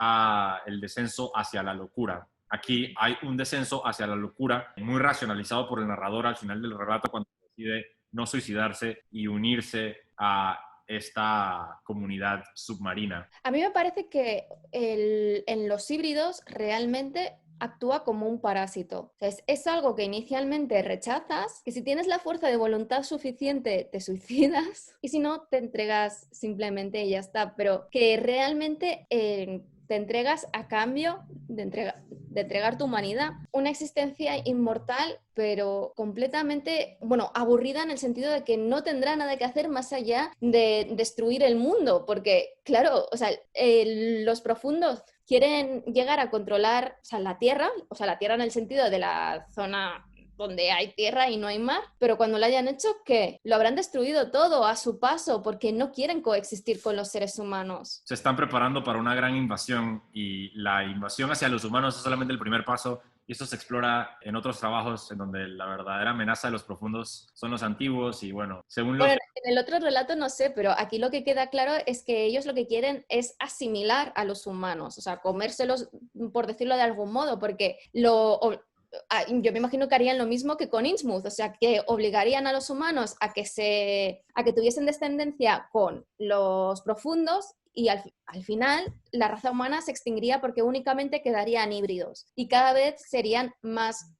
el descenso hacia la locura. Aquí hay un descenso hacia la locura muy racionalizado por el narrador al final del relato cuando decide no suicidarse y unirse a esta comunidad submarina. A mí me parece que en los híbridos realmente actúa como un parásito. O sea, es algo que inicialmente rechazas, que si tienes la fuerza de voluntad suficiente te suicidas y si no te entregas simplemente y ya está. Pero que realmente te entregas a cambio de entregar tu humanidad, una existencia inmortal, pero completamente, bueno, aburrida en el sentido de que no tendrá nada que hacer más allá de destruir el mundo, porque, claro, o sea, los profundos quieren llegar a controlar, o sea, la Tierra en el sentido de la zona donde hay tierra y no hay mar, pero cuando lo hayan hecho, ¿qué? Lo habrán destruido todo a su paso porque no quieren coexistir con los seres humanos. Se están preparando para una gran invasión y la invasión hacia los humanos es solamente el primer paso y esto se explora en otros trabajos en donde la verdadera amenaza de los profundos son los antiguos y bueno, según los... Bueno, en el otro relato no sé, pero aquí lo que queda claro es que ellos lo que quieren es asimilar a los humanos, o sea, comérselos, por decirlo de algún modo, porque yo me imagino que harían lo mismo que con Innsmouth, o sea, que obligarían a los humanos a que tuviesen descendencia con los profundos y al final la raza humana se extinguiría porque únicamente quedarían híbridos y cada vez serían más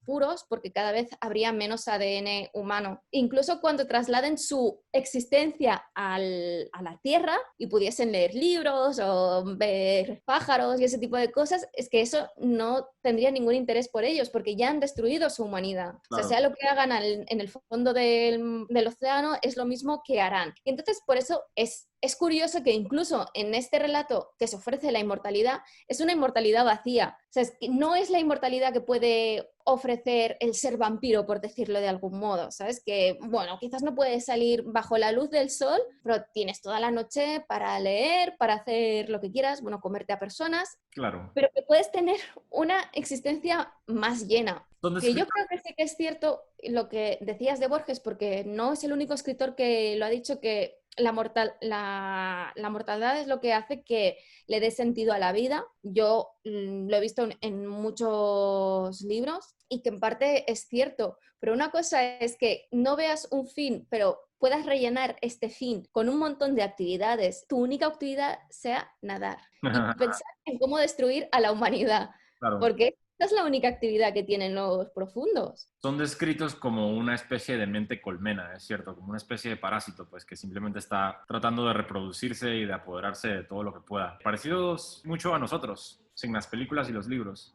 puros porque cada vez habría menos ADN humano. Incluso cuando trasladen su existencia a la Tierra y pudiesen leer libros o ver pájaros y ese tipo de cosas, es que eso no tendría ningún interés por ellos porque ya han destruido su humanidad. Claro. O sea lo que hagan en el fondo del océano es lo mismo que harán. Y entonces por eso es curioso que incluso en este relato que se ofrece la inmortalidad, es una inmortalidad vacía. O sea, es que no es la inmortalidad que puede ofrecer el ser vampiro, por decirlo de algún modo, ¿sabes? Que, bueno, quizás no puedes salir bajo la luz del sol, pero tienes toda la noche para leer, para hacer lo que quieras, bueno, comerte a personas. Claro. Pero que puedes tener una existencia más llena. Que yo creo que sí que es cierto lo que decías de Borges, porque no es el único escritor que lo ha dicho, que la mortalidad es lo que hace que le dé sentido a la vida. Yo lo he visto en muchos libros y que en parte es cierto, pero una cosa es que no veas un fin, pero puedas rellenar este fin con un montón de actividades. Tu única actividad sea nadar y pensar en cómo destruir a la humanidad, claro. Porque esa es la única actividad que tienen los profundos. Son descritos como una especie de mente colmena, es cierto, como una especie de parásito, pues que simplemente está tratando de reproducirse y de apoderarse de todo lo que pueda. Parecidos mucho a nosotros, sin las películas y los libros.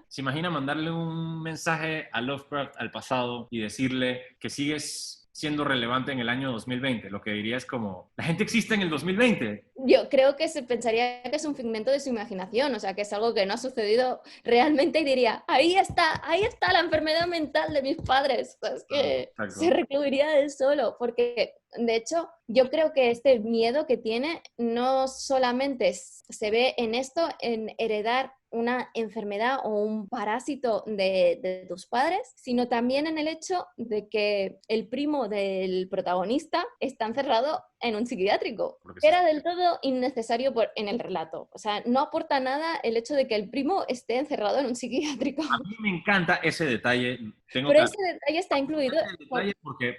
¿Se imagina mandarle un mensaje a Lovecraft al pasado y decirle que sigues siendo relevante en el año 2020? Lo que diría es como, ¿la gente existe en el 2020? Yo creo que se pensaría que es un figmento de su imaginación, o sea, que es algo que no ha sucedido realmente y diría, ahí está la enfermedad mental de mis padres. O sea, es que se recluiría él solo, porque de hecho yo creo que este miedo que tiene no solamente se ve en esto, en heredar una enfermedad o un parásito de tus padres, sino también en el hecho de que el primo del protagonista está encerrado en un psiquiátrico. Era del todo innecesario en el relato. O sea, no aporta nada el hecho de que el primo esté encerrado en un psiquiátrico. A mí me encanta ese detalle. Pero ese detalle está incluido.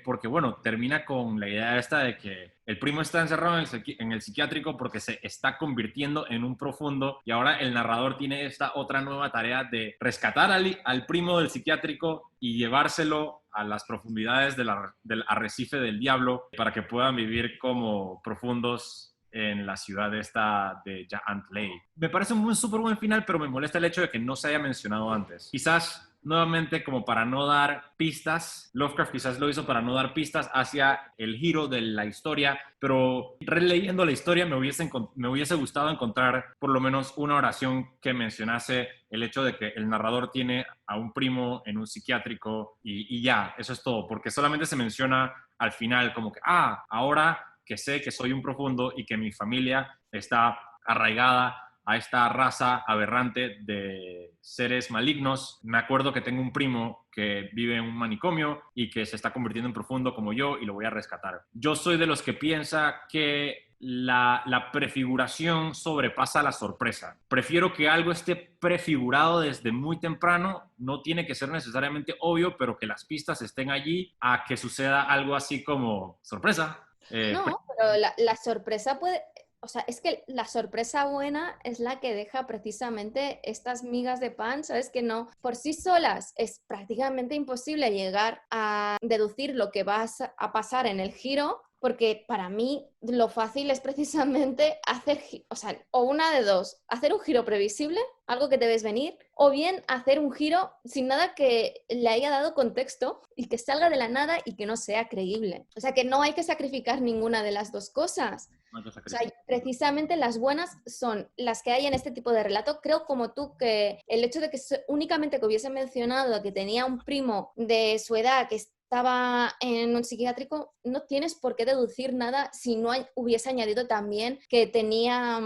Porque, bueno, termina con la idea esta de que el primo está encerrado en el psiquiátrico porque se está convirtiendo en un profundo y ahora el narrador tiene esta otra nueva tarea de rescatar al primo del psiquiátrico y llevárselo a las profundidades del arrecife del diablo para que puedan vivir como profundos en la ciudad esta de Ja'ant-Leigh. Me parece un súper buen final, pero me molesta el hecho de que no se haya mencionado antes. Quizás nuevamente como para no dar pistas, Lovecraft quizás lo hizo para no dar pistas hacia el giro de la historia, pero releyendo la historia me hubiese gustado encontrar por lo menos una oración que mencionase el hecho de que el narrador tiene a un primo en un psiquiátrico y ya, eso es todo, porque solamente se menciona al final como que, ahora que sé que soy un profundo y que mi familia está arraigada a esta raza aberrante de seres malignos. Me acuerdo que tengo un primo que vive en un manicomio y que se está convirtiendo en profundo como yo y lo voy a rescatar. Yo soy de los que piensa que la prefiguración sobrepasa la sorpresa. Prefiero que algo esté prefigurado desde muy temprano, no tiene que ser necesariamente obvio, pero que las pistas estén allí, a que suceda algo así como sorpresa. No, pero la sorpresa puede, o sea, es que la sorpresa buena es la que deja precisamente estas migas de pan, ¿sabes? Que no, por sí solas es prácticamente imposible llegar a deducir lo que va a pasar en el giro, porque para mí lo fácil es precisamente hacer, o sea, o una de dos, hacer un giro previsible, algo que te ves venir, o bien hacer un giro sin nada que le haya dado contexto y que salga de la nada y que no sea creíble. O sea, que no hay que sacrificar ninguna de las dos cosas. O sea, precisamente las buenas son las que hay en este tipo de relato. Creo como tú que el hecho de que únicamente que hubiese mencionado que tenía un primo de su edad que estaba en un psiquiátrico, no tienes por qué deducir nada si no hubiese añadido también que tenía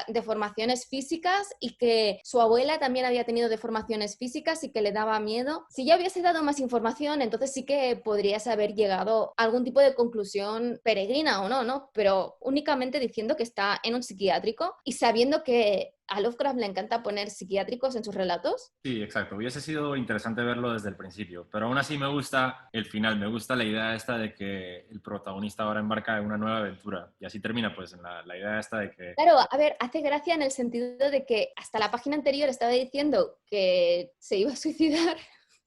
deformaciones físicas y que su abuela también había tenido deformaciones físicas y que le daba miedo. Si ya hubiese dado más información, entonces sí que podrías haber llegado a algún tipo de conclusión peregrina o no, ¿no? Pero únicamente diciendo que está en un psiquiátrico y sabiendo que a Lovecraft le encanta poner psiquiátricos en sus relatos. Sí, exacto. Hubiese sido interesante verlo desde el principio, pero aún así me gusta el final, me gusta la idea esta de que el protagonista ahora embarca en una nueva aventura y así termina pues en la idea esta de que... Claro, a ver, hace gracia en el sentido de que hasta la página anterior estaba diciendo que se iba a suicidar.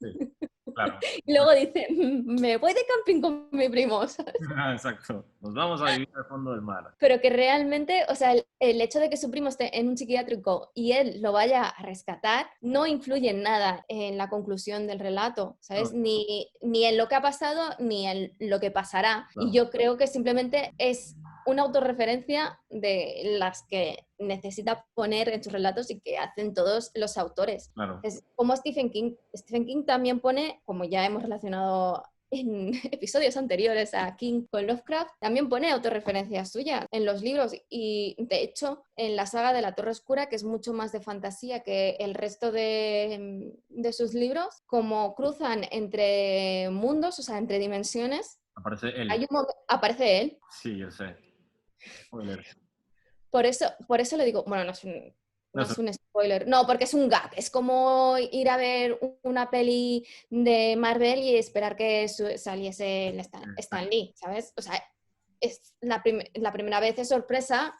Sí, claro. Y luego dice, me voy de camping con mi primo, ¿sabes? Exacto. Nos vamos a vivir al fondo del mar. Pero que realmente, o sea, el hecho de que su primo esté en un psiquiátrico y él lo vaya a rescatar no influye en nada en la conclusión del relato, ¿sabes? No, Ni en lo que ha pasado ni en lo que pasará. Y claro, yo creo que simplemente es una autorreferencia de las que necesita poner en sus relatos y que hacen todos los autores. claro. Es como Stephen King. Stephen King también pone, como ya hemos relacionado en episodios anteriores a King con Lovecraft, también pone autorreferencias suyas en los libros y de hecho en la saga de la Torre Oscura, que es mucho más de fantasía que el resto de sus libros, como cruzan entre mundos, o sea, entre dimensiones, Aparece él. aparece él. Sí, yo sé. Spoiler. Por eso le digo, bueno, No, no es un spoiler, no, porque es un gag, es como ir a ver una peli de Marvel y esperar que saliese el Stan Lee, ¿sabes? O sea, es la primera vez es sorpresa,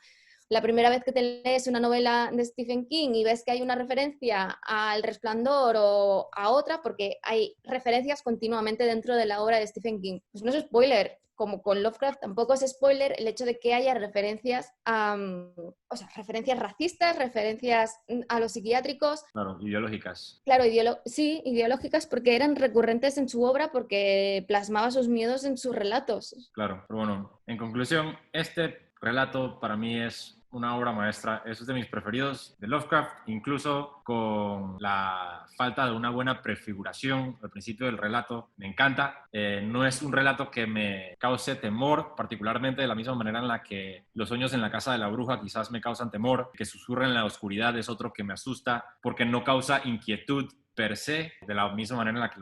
la primera vez que te lees una novela de Stephen King y ves que hay una referencia al Resplandor o a otra, porque hay referencias continuamente dentro de la obra de Stephen King. Pues no es spoiler, como con Lovecraft tampoco es spoiler el hecho de que haya referencias o sea, referencias racistas, referencias a los psiquiátricos. claro, ideológicas. Claro, sí, ideológicas porque eran recurrentes en su obra porque plasmaba sus miedos en sus relatos. Claro, pero bueno, en conclusión, este relato para mí es una obra maestra, es de mis preferidos de Lovecraft, incluso con la falta de una buena prefiguración al principio del relato. Me encanta, no es un relato que me cause temor, particularmente de la misma manera en la que Los sueños en la casa de la bruja quizás me causan temor, que susurra en la oscuridad es otro que me asusta, porque no causa inquietud per se, de la misma manera en la que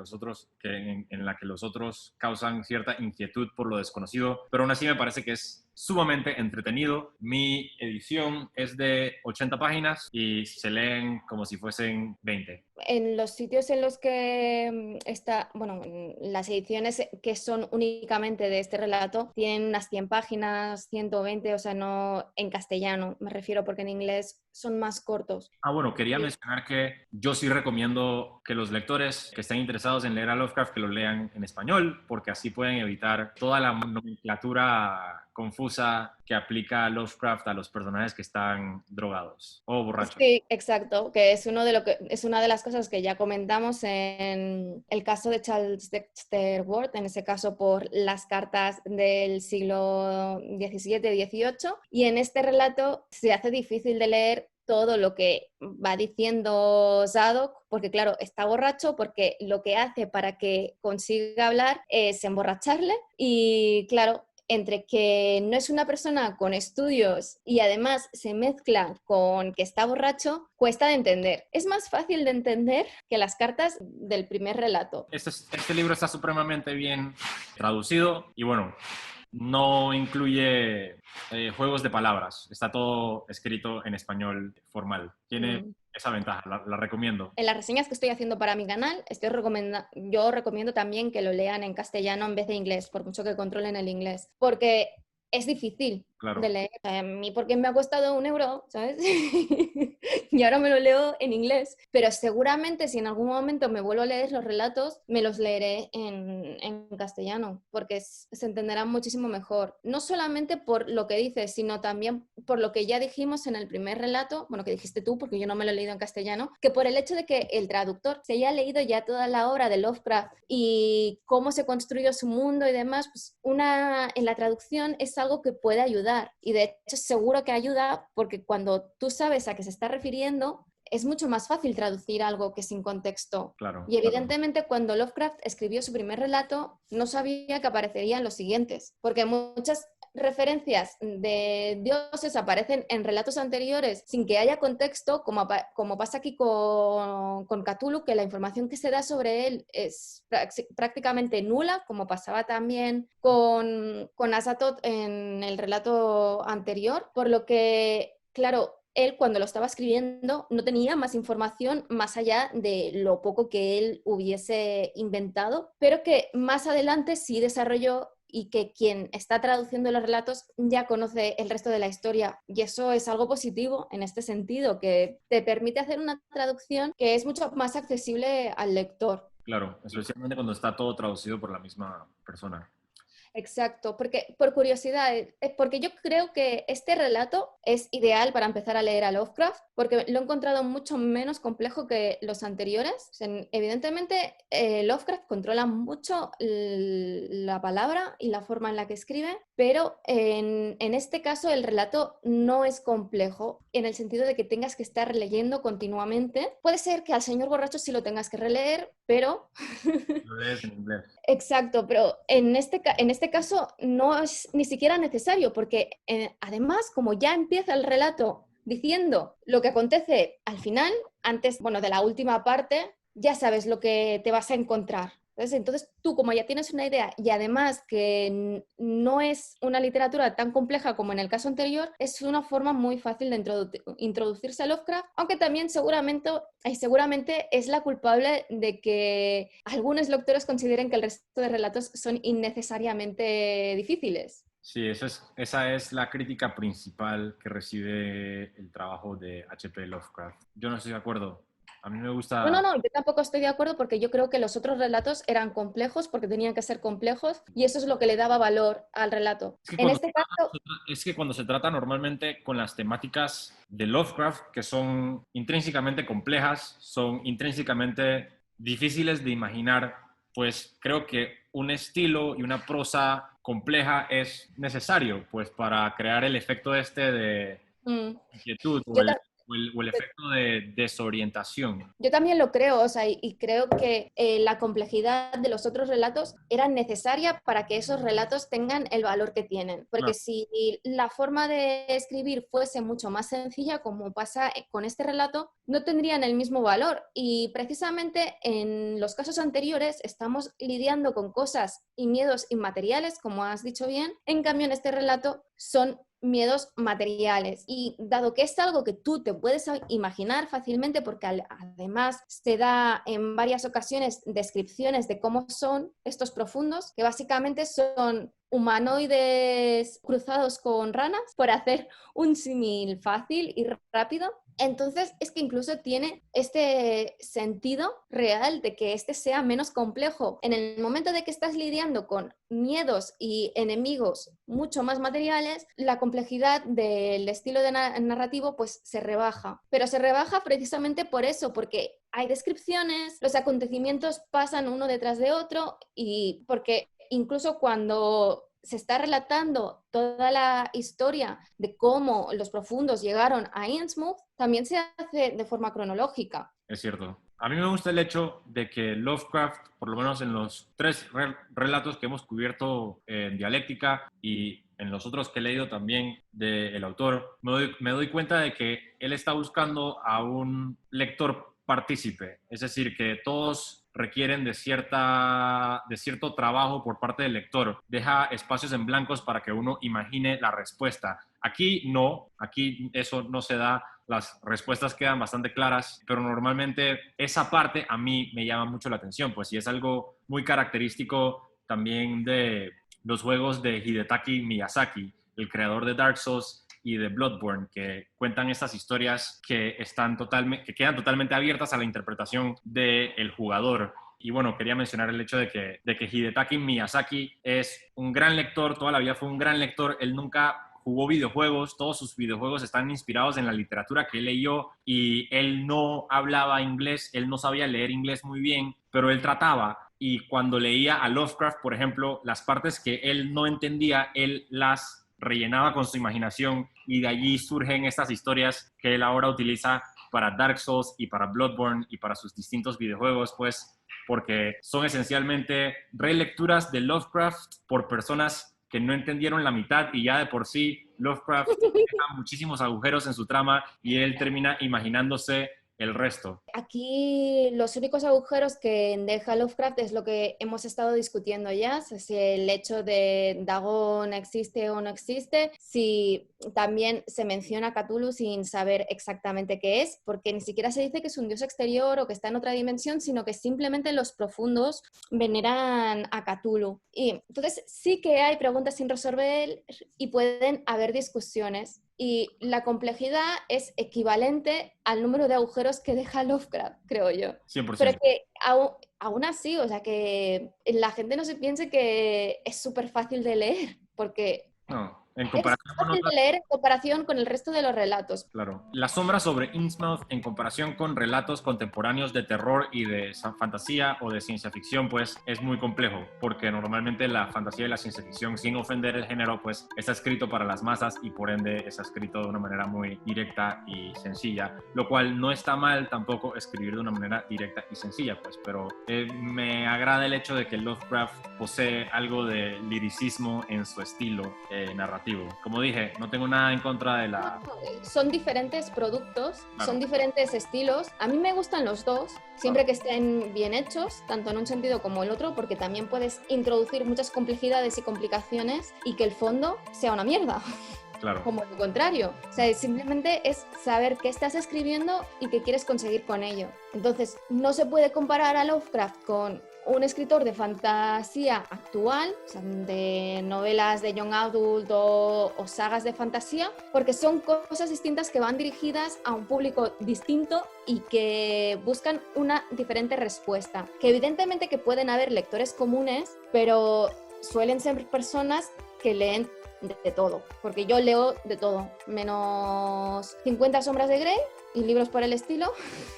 en la que los otros causan cierta inquietud por lo desconocido, pero aún así me parece que es sumamente entretenido. Mi edición es de 80 páginas y se leen como si fuesen 20. En los sitios en los que está, bueno, las ediciones que son únicamente de este relato tienen unas 100 páginas, 120, o sea, no en castellano, me refiero, porque en inglés son más cortos. Bueno, quería mencionar que yo sí recomiendo que los lectores que estén interesados en leer a Lovecraft que lo lean en español, porque así pueden evitar toda la nomenclatura confusa que aplica Lovecraft a los personajes que están drogados o borrachos. Sí, exacto, que es es una de las cosas que ya comentamos en el caso de Charles Dexter Ward, en ese caso por las cartas del siglo XVII-XVIII, y en este relato se hace difícil de leer todo lo que va diciendo Zadok, porque claro, está borracho, porque lo que hace para que consiga hablar es emborracharle y claro, entre que no es una persona con estudios y además se mezcla con que está borracho, cuesta de entender. Es más fácil de entender que las cartas del primer relato. Este libro está supremamente bien traducido y bueno, no incluye juegos de palabras. Está todo escrito en español formal. Tiene esa ventaja, la recomiendo. En las reseñas que estoy haciendo para mi canal, yo recomiendo también que lo lean en castellano en vez de inglés, por mucho que controlen el inglés, porque es difícil Claro, de leer. A mí porque me ha costado 1 euro, ¿sabes? Y ahora me lo leo en inglés, pero seguramente si en algún momento me vuelvo a leer los relatos, me los leeré en castellano, porque se entenderán muchísimo mejor. No solamente por lo que dices, sino también por lo que ya dijimos en el primer relato, bueno, que dijiste tú, porque yo no me lo he leído en castellano, que por el hecho de que el traductor se haya leído ya toda la obra de Lovecraft y cómo se construyó su mundo y demás, pues en la traducción es algo que puede ayudar. Y de hecho seguro que ayuda porque cuando tú sabes a qué se está refiriendo, es mucho más fácil traducir algo que sin contexto. claro, Y claro. evidentemente cuando Lovecraft escribió su primer relato, no sabía que aparecerían los siguientes, porque muchas referencias de dioses aparecen en relatos anteriores sin que haya contexto, como pasa aquí con Cthulhu, que la información que se da sobre él es prácticamente nula, como pasaba también con Azathoth en el relato anterior, por lo que, claro, él cuando lo estaba escribiendo no tenía más información más allá de lo poco que él hubiese inventado, pero que más adelante sí desarrolló y que quien está traduciendo los relatos ya conoce el resto de la historia. Y eso es algo positivo en este sentido, que te permite hacer una traducción que es mucho más accesible al lector. Claro, especialmente cuando está todo traducido por la misma persona. Exacto, porque por curiosidad, porque yo creo que este relato es ideal para empezar a leer a Lovecraft, porque lo he encontrado mucho menos complejo que los anteriores. O sea, evidentemente, Lovecraft controla mucho la palabra y la forma en la que escribe, pero en este caso el relato no es complejo en el sentido de que tengas que estar leyendo continuamente. Puede ser que al señor borracho sí lo tengas que releer, pero Lo lees en inglés. exacto, pero en este caso no es ni siquiera necesario, porque además, como ya empieza el relato diciendo lo que acontece al final, antes, bueno, de la última parte, ya sabes lo que te vas a encontrar. Entonces, tú como ya tienes una idea y además que no es una literatura tan compleja como en el caso anterior, es una forma muy fácil de introducirse a Lovecraft, aunque también seguramente es la culpable de que algunos lectores consideren que el resto de relatos son innecesariamente difíciles. Sí, esa es la crítica principal que recibe el trabajo de H.P. Lovecraft. Yo no estoy de acuerdo. A mí me gusta. No, yo tampoco estoy de acuerdo porque yo creo que los otros relatos eran complejos porque tenían que ser complejos y eso es lo que le daba valor al relato. Es que En cuando este caso, es que cuando se trata normalmente con las temáticas de Lovecraft, que son intrínsecamente complejas, son intrínsecamente difíciles de imaginar, pues creo que un estilo y una prosa compleja es necesario, pues para crear el efecto este de mm, inquietud yo, o el efecto de desorientación. Yo también lo creo, o sea, y creo que la complejidad de los otros relatos era necesaria para que esos relatos tengan el valor que tienen. Porque Claro, si la forma de escribir fuese mucho más sencilla, como pasa con este relato, no tendrían el mismo valor. Y precisamente en los casos anteriores estamos lidiando con cosas y miedos inmateriales, como has dicho bien. En cambio, en este relato son miedos materiales. Y dado que es algo que tú te puedes imaginar fácilmente, porque además se da en varias ocasiones descripciones de cómo son estos profundos, que básicamente son humanoides cruzados con ranas, por hacer un símil fácil y rápido. Entonces es que incluso tiene este sentido real de que este sea menos complejo. En el momento de que estás lidiando con miedos y enemigos mucho más materiales, la complejidad del estilo de narrativo pues se rebaja. Pero se rebaja precisamente por eso, porque hay descripciones, los acontecimientos pasan uno detrás de otro y porque incluso cuando se está relatando toda la historia de cómo los profundos llegaron a Innsmouth, también se hace de forma cronológica. es cierto. A mí me gusta el hecho de que Lovecraft, por lo menos en los tres relatos que hemos cubierto en Dialéctica y en los otros que he leído también del autor, me doy cuenta de que él está buscando a un lector partícipe. Es decir, que todos requieren de cierto trabajo por parte del lector. Deja espacios en blancos para que uno imagine la respuesta. Aquí no, aquí eso no se da. Las respuestas quedan bastante claras, pero normalmente esa parte a mí me llama mucho la atención, pues, y es algo muy característico también de los juegos de Hidetaki Miyazaki, el creador de Dark Souls y de Bloodborne, que cuentan estas historias que quedan totalmente abiertas a la interpretación del jugador. Y bueno, quería mencionar el hecho de que Hidetaki Miyazaki es un gran lector, toda la vida fue un gran lector, él nunca jugó videojuegos, todos sus videojuegos están inspirados en la literatura que él leyó, y él no hablaba inglés, él no sabía leer inglés muy bien, pero él trataba, y cuando leía a Lovecraft, por ejemplo, las partes que él no entendía, él las rellenaba con su imaginación, y de allí surgen estas historias que él ahora utiliza para Dark Souls y para Bloodborne y para sus distintos videojuegos, pues, porque son esencialmente relecturas de Lovecraft por personas que no entendieron la mitad, y ya de por sí Lovecraft deja muchísimos agujeros en su trama y él termina imaginándose el resto. Aquí los únicos agujeros que deja Lovecraft es lo que hemos estado discutiendo ya, si el hecho de Dagon existe o no existe, si también se menciona a Cthulhu sin saber exactamente qué es, porque ni siquiera se dice que es un dios exterior o que está en otra dimensión, sino que simplemente en los profundos veneran a Cthulhu. Y entonces sí que hay preguntas sin resolver y pueden haber discusiones. Y la complejidad es equivalente al número de agujeros que deja Lovecraft, creo yo. 100%. Pero que aún así, o sea, que la gente no se piense que es súper fácil de leer, porque No, en es comparación con fácil otras. de leer en comparación con el resto de los relatos. Claro. La sombra sobre Innsmouth en comparación con relatos contemporáneos de terror y de fantasía o de ciencia ficción, pues es muy complejo, porque normalmente la fantasía y la ciencia ficción, sin ofender el género, pues está escrito para las masas y por ende está escrito de una manera muy directa y sencilla, lo cual no está mal tampoco escribir de una manera directa y sencilla, pues, pero me agrada el hecho de que Lovecraft posee algo de liricismo en su estilo narrativo. Como dije, no tengo nada en contra de la... Son diferentes productos, Claro. son diferentes estilos. A mí me gustan los dos, siempre que estén bien hechos, tanto en un sentido como el otro, porque también puedes introducir muchas complejidades y complicaciones y que el fondo sea una mierda. Claro. Como lo contrario. O sea, simplemente es saber qué estás escribiendo y qué quieres conseguir con ello. Entonces, no se puede comparar a Lovecraft con un escritor de fantasía actual, o sea, de novelas de young adult o sagas de fantasía, porque son cosas distintas que van dirigidas a un público distinto y que buscan una diferente respuesta. Que evidentemente que pueden haber lectores comunes, pero suelen ser personas que leen de todo, porque yo leo de todo, menos 50 sombras de Grey y libros por el estilo.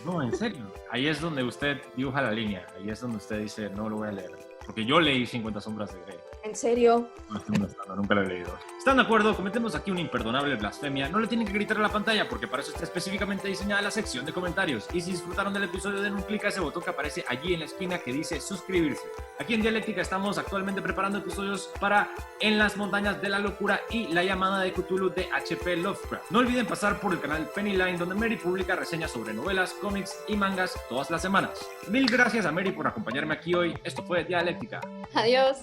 No, en serio. Ahí es donde usted dibuja la línea. Ahí es donde usted dice, no lo voy a leer. Porque yo leí 50 sombras de Grey. ¿En serio? No estoy molestando, nunca lo he leído. ¿Están de acuerdo? Cometemos aquí una imperdonable blasfemia. No le tienen que gritar a la pantalla porque para eso está específicamente diseñada la sección de comentarios. Y si disfrutaron del episodio, den un clic a ese botón que aparece allí en la esquina que dice suscribirse. Aquí en Dialéctica estamos actualmente preparando episodios para En las montañas de la locura y La llamada de Cthulhu de H.P. Lovecraft. No olviden pasar por el canal Pennyline, donde Mary publica reseñas sobre novelas, cómics y mangas todas las semanas. Mil gracias a Mary por acompañarme aquí hoy. Esto fue Dialéctica. Adiós.